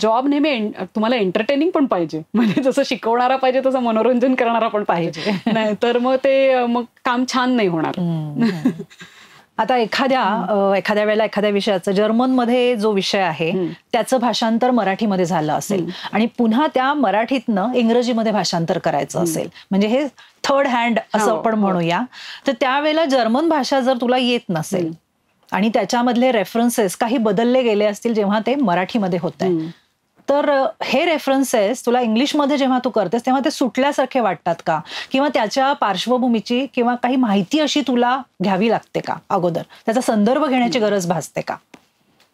जॉब नेहमी तुम्हाला एंटरटेनिंग पण पाहिजे. म्हणजे जसं शिकवणारा पाहिजे तसं मनोरंजन करणारा पण पाहिजे. नाही तर मग ते काम छान नाही होणार. आता एखाद्या वेळेला एखाद्या विषयाचं जर्मनमध्ये जो विषय आहे त्याचं भाषांतर मराठीमध्ये झालं असेल आणि पुन्हा त्या मराठीतनं इंग्रजीमध्ये भाषांतर करायचं असेल, म्हणजे हे थर्ड हँड असं आपण म्हणूया. तर त्यावेळेला जर्मन भाषा जर तुला येत नसेल आणि त्याच्यामधले रेफरन्सेस काही बदलले गेले असतील जेव्हा ते मराठीमध्ये होत आहे, तर हे रेफरन्सेस तुला इंग्लिशमध्ये जेव्हा तू करतेस तेव्हा ते सुटल्यासारखे वाटतात का, किंवा त्याच्या पार्श्वभूमीची किंवा काही माहिती अशी तुला घ्यावी लागते का अगोदर, त्याचा संदर्भ घेण्याची गरज भासते का?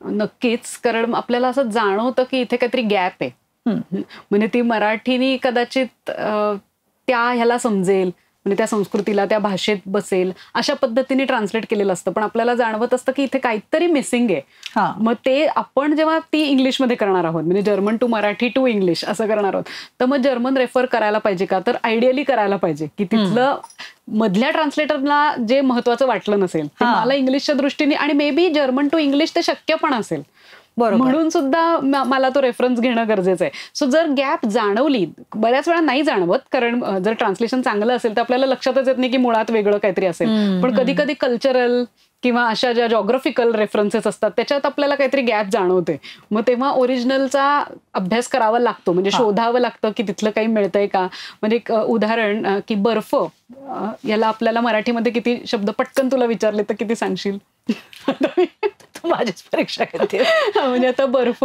नक्कीच, कारण आपल्याला असं जाणवतं की इथे काहीतरी गॅप आहे. म्हणजे ती मराठीनी कदाचित त्या ह्याला समजेल, म्हणजे त्या संस्कृतीला, त्या भाषेत बसेल अशा पद्धतीने ट्रान्सलेट केलेलं असतं, पण आपल्याला जाणवत असतं की इथे काहीतरी मिसिंग आहे. मग ते आपण जेव्हा ती इंग्लिशमध्ये करणार आहोत, म्हणजे German to Marathi to English असं करणार आहोत, तर मग जर्मन रेफर करायला पाहिजे का? तर आयडियली करायला पाहिजे की तिथलं मधल्या ट्रान्सलेटरला जे महत्वाचं वाटलं नसेल ते मला इंग्लिशच्या दृष्टीने, आणि maybe German to English ते शक्य पण असेल, म्हणून सुद्धा मला तो रेफरन्स घेणं गरजेचं आहे. सो जर गॅप जाणवली, बऱ्याच वेळा नाही जाणवत, कारण जर ट्रान्सलेशन चांगलं असेल तर आपल्याला लक्षातच येत नाही की मुळात वेगळं काहीतरी असेल. पण कधी कधी कल्चरल किंवा अशा ज्या जॉग्राफिकल रेफरन्सेस असतात त्याच्यात आपल्याला काहीतरी गॅप जाणवते. मग तेव्हा ओरिजिनलचा अभ्यास करावा लागतो, म्हणजे शोधावं लागतं की तिथलं काही मिळतंय का. म्हणजे एक उदाहरण की बर्फ, याला आपल्याला मराठीमध्ये किती शब्द पटकन तुला विचारले तर किती सांगशील? तू माझीच परीक्षा घेते. म्हणजे आता बर्फ,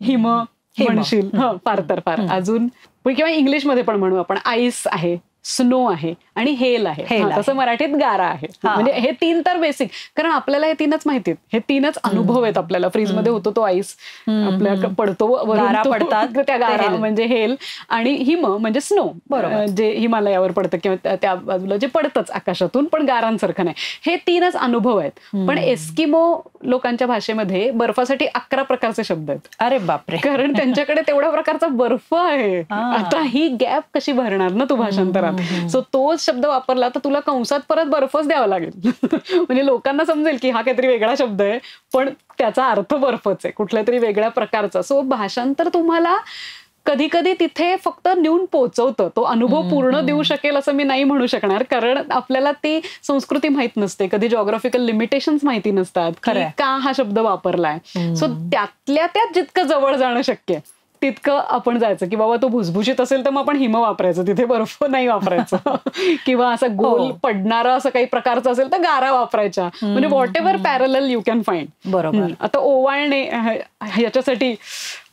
हिम म्हणशील फार तर फार. अजून किंवा इंग्लिशमध्ये पण म्हणू आपण, आईस आहे, स्नो आहे आणि हेल आहे. तसं मराठीत गारा आहे. म्हणजे हे 3 तर बेसिक, कारण आपल्याला हे 3च माहिती आहेत, हे 3च अनुभव आहेत आपल्याला. फ्रीजमध्ये होतो तो आईस, आपल्या पडतो गारा पडतात त्या गारा म्हणजे हेल, आणि हिम म्हणजे स्नो, जे हिमालयावर पडतं किंवा त्या बाजूला जे पडतंच आकाशातून, पण गारांसारखं नाही. हे 3च अनुभव आहेत. पण एस्किमो लोकांच्या भाषेमध्ये बर्फासाठी 11 प्रकारचे शब्द आहेत. अरे बापरे. कारण त्यांच्याकडे तेवढ्या प्रकारचा बर्फ आहे. आता ही गॅप कशी भरणार ना तू भाषांतरात. सो तोच शब्द वापरला तर तुला कंसात परत बर्फच द्यावा लागेल. म्हणजे लोकांना समजेल की हा काहीतरी वेगळा शब्द आहे, पण त्याचा अर्थ बर्फच आहे, कुठल्या तरी वेगळ्या प्रकारचा. सो भाषांतर तुम्हाला कधी कधी तिथे फक्त नेऊन पोहोचवतं. तो अनुभव पूर्ण देऊ शकेल असं मी नाही म्हणू शकणार, कारण आपल्याला ती संस्कृती माहित नसते, कधी जॉग्राफिकल लिमिटेशन्स माहिती नसतात, का हा शब्द वापरलाय. सो त्यातल्या त्यात जितकं जवळ जाणं शक्य आहे तितकं आपण जायचं. की बाबा तो भुसभुशीत असेल तर मग आपण हिम वापरायचं, तिथे बर्फ नाही वापरायचं. किंवा असं गोल पडणारा असं काही प्रकारचं असेल तर गारा वापरायच्या. म्हणजे what ever parallel you can find. बरोबर. आता ओवाळणे याच्यासाठी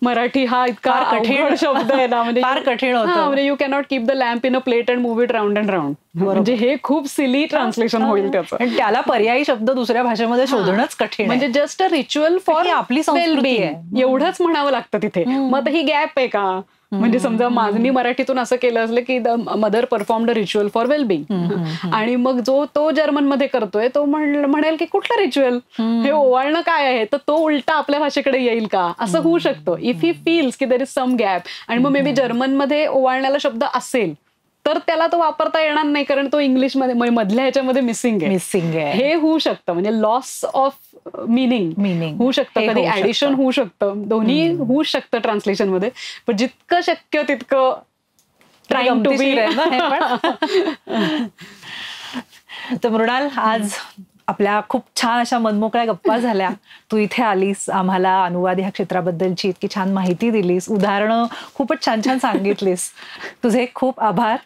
मराठी हा इतका कठीण शब्द आहे ना, म्हणजे फार कठीण होतं. म्हणजे you cannot keep the lamp in a plate and move it round and round. म्हणजे हे खूप सिली ट्रान्सलेशन होईल त्याचं. त्याला पर्यायी शब्द दुसऱ्या भाषेमध्ये शोधणंच कठीण. म्हणजे जस्ट अ रिच्युअल फॉर आपली संस्कृती आहे एवढंच म्हणावं लागतं तिथे. मग ही गॅप आहे का? म्हणजे समजा मी मराठीतून असं केलं असलं की the mother performed a ritual for wellbeing, आणि मग जो तो जर्मन मध्ये करतोय तो म्हणेल की कुठलं रिच्युअल, हे ओवाळणं काय आहे, तर तो उलटा आपल्या भाषेकडे येईल का, असं होऊ शकतं. इफ ही फील्स की देर इज सम गॅप, आणि मग मे बी जर्मन मध्ये ओवाळण्याला शब्द असेल तर त्याला तो वापरता येणार नाही, कारण तो इंग्लिशमध्ये मधल्या ह्याच्यामध्ये मिसिंग आहे. हे होऊ शकतं. म्हणजे लॉस ऑफ मिनिंग होऊ शकतं, कधी ऍडिशन होऊ शकतं, दोन्ही होऊ शकतं ट्रान्सलेशन मध्ये. पण जितकं शक्य तितकं ट्राईंग टू बी. तर मृणाल, आज आपल्या खूप छान अशा मनमोकळ्या गप्पा झाल्या. तू इथे आलीस, आम्हाला अनुवाद ह्या क्षेत्राबद्दलची इतकी छान माहिती दिलीस, उदाहरणं खूपच छान छान सांगितलीस. तुझे खूप आभार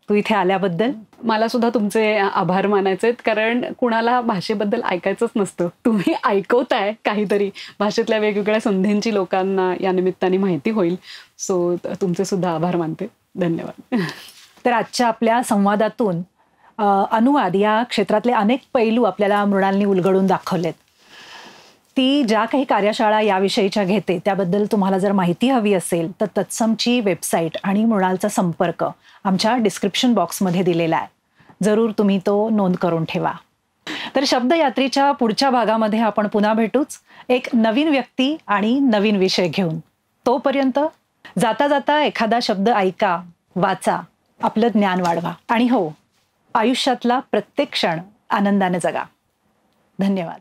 तू इथे आल्याबद्दल. मला सुद्धा तुमचे आभार मानायचे, कारण कुणाला भाषेबद्दल ऐकायचंच नसतं, तुम्ही ऐकवताय काहीतरी. भाषेतल्या वेगवेगळ्या संधींची लोकांना या निमित्ताने माहिती होईल. सो तुमचे सुद्धा आभार मानते. धन्यवाद. तर आजच्या आपल्या संवादातून अनुवाद या क्षेत्रातले अनेक पैलू आपल्याला मृणालनी उलगडून दाखवलेत. ती ज्या काही कार्यशाळा याविषयीच्या घेते त्याबद्दल तुम्हाला जर माहिती हवी असेल तर तत्समची वेबसाईट आणि मृणालचा संपर्क आमच्या डिस्क्रिप्शन बॉक्समध्ये दिलेला आहे. जरूर तुम्ही तो नोंद करून ठेवा. तर शब्दयात्रीच्या पुढच्या भागामध्ये आपण पुन्हा भेटूच, एक नवीन व्यक्ती आणि नवीन विषय घेऊन. तोपर्यंत जाता जाता एखादा शब्द ऐका, वाचा, आपलं ज्ञान वाढवा, आणि हो, आयुष्यातला प्रत्येक क्षण आनंदाने जगा. धन्यवाद.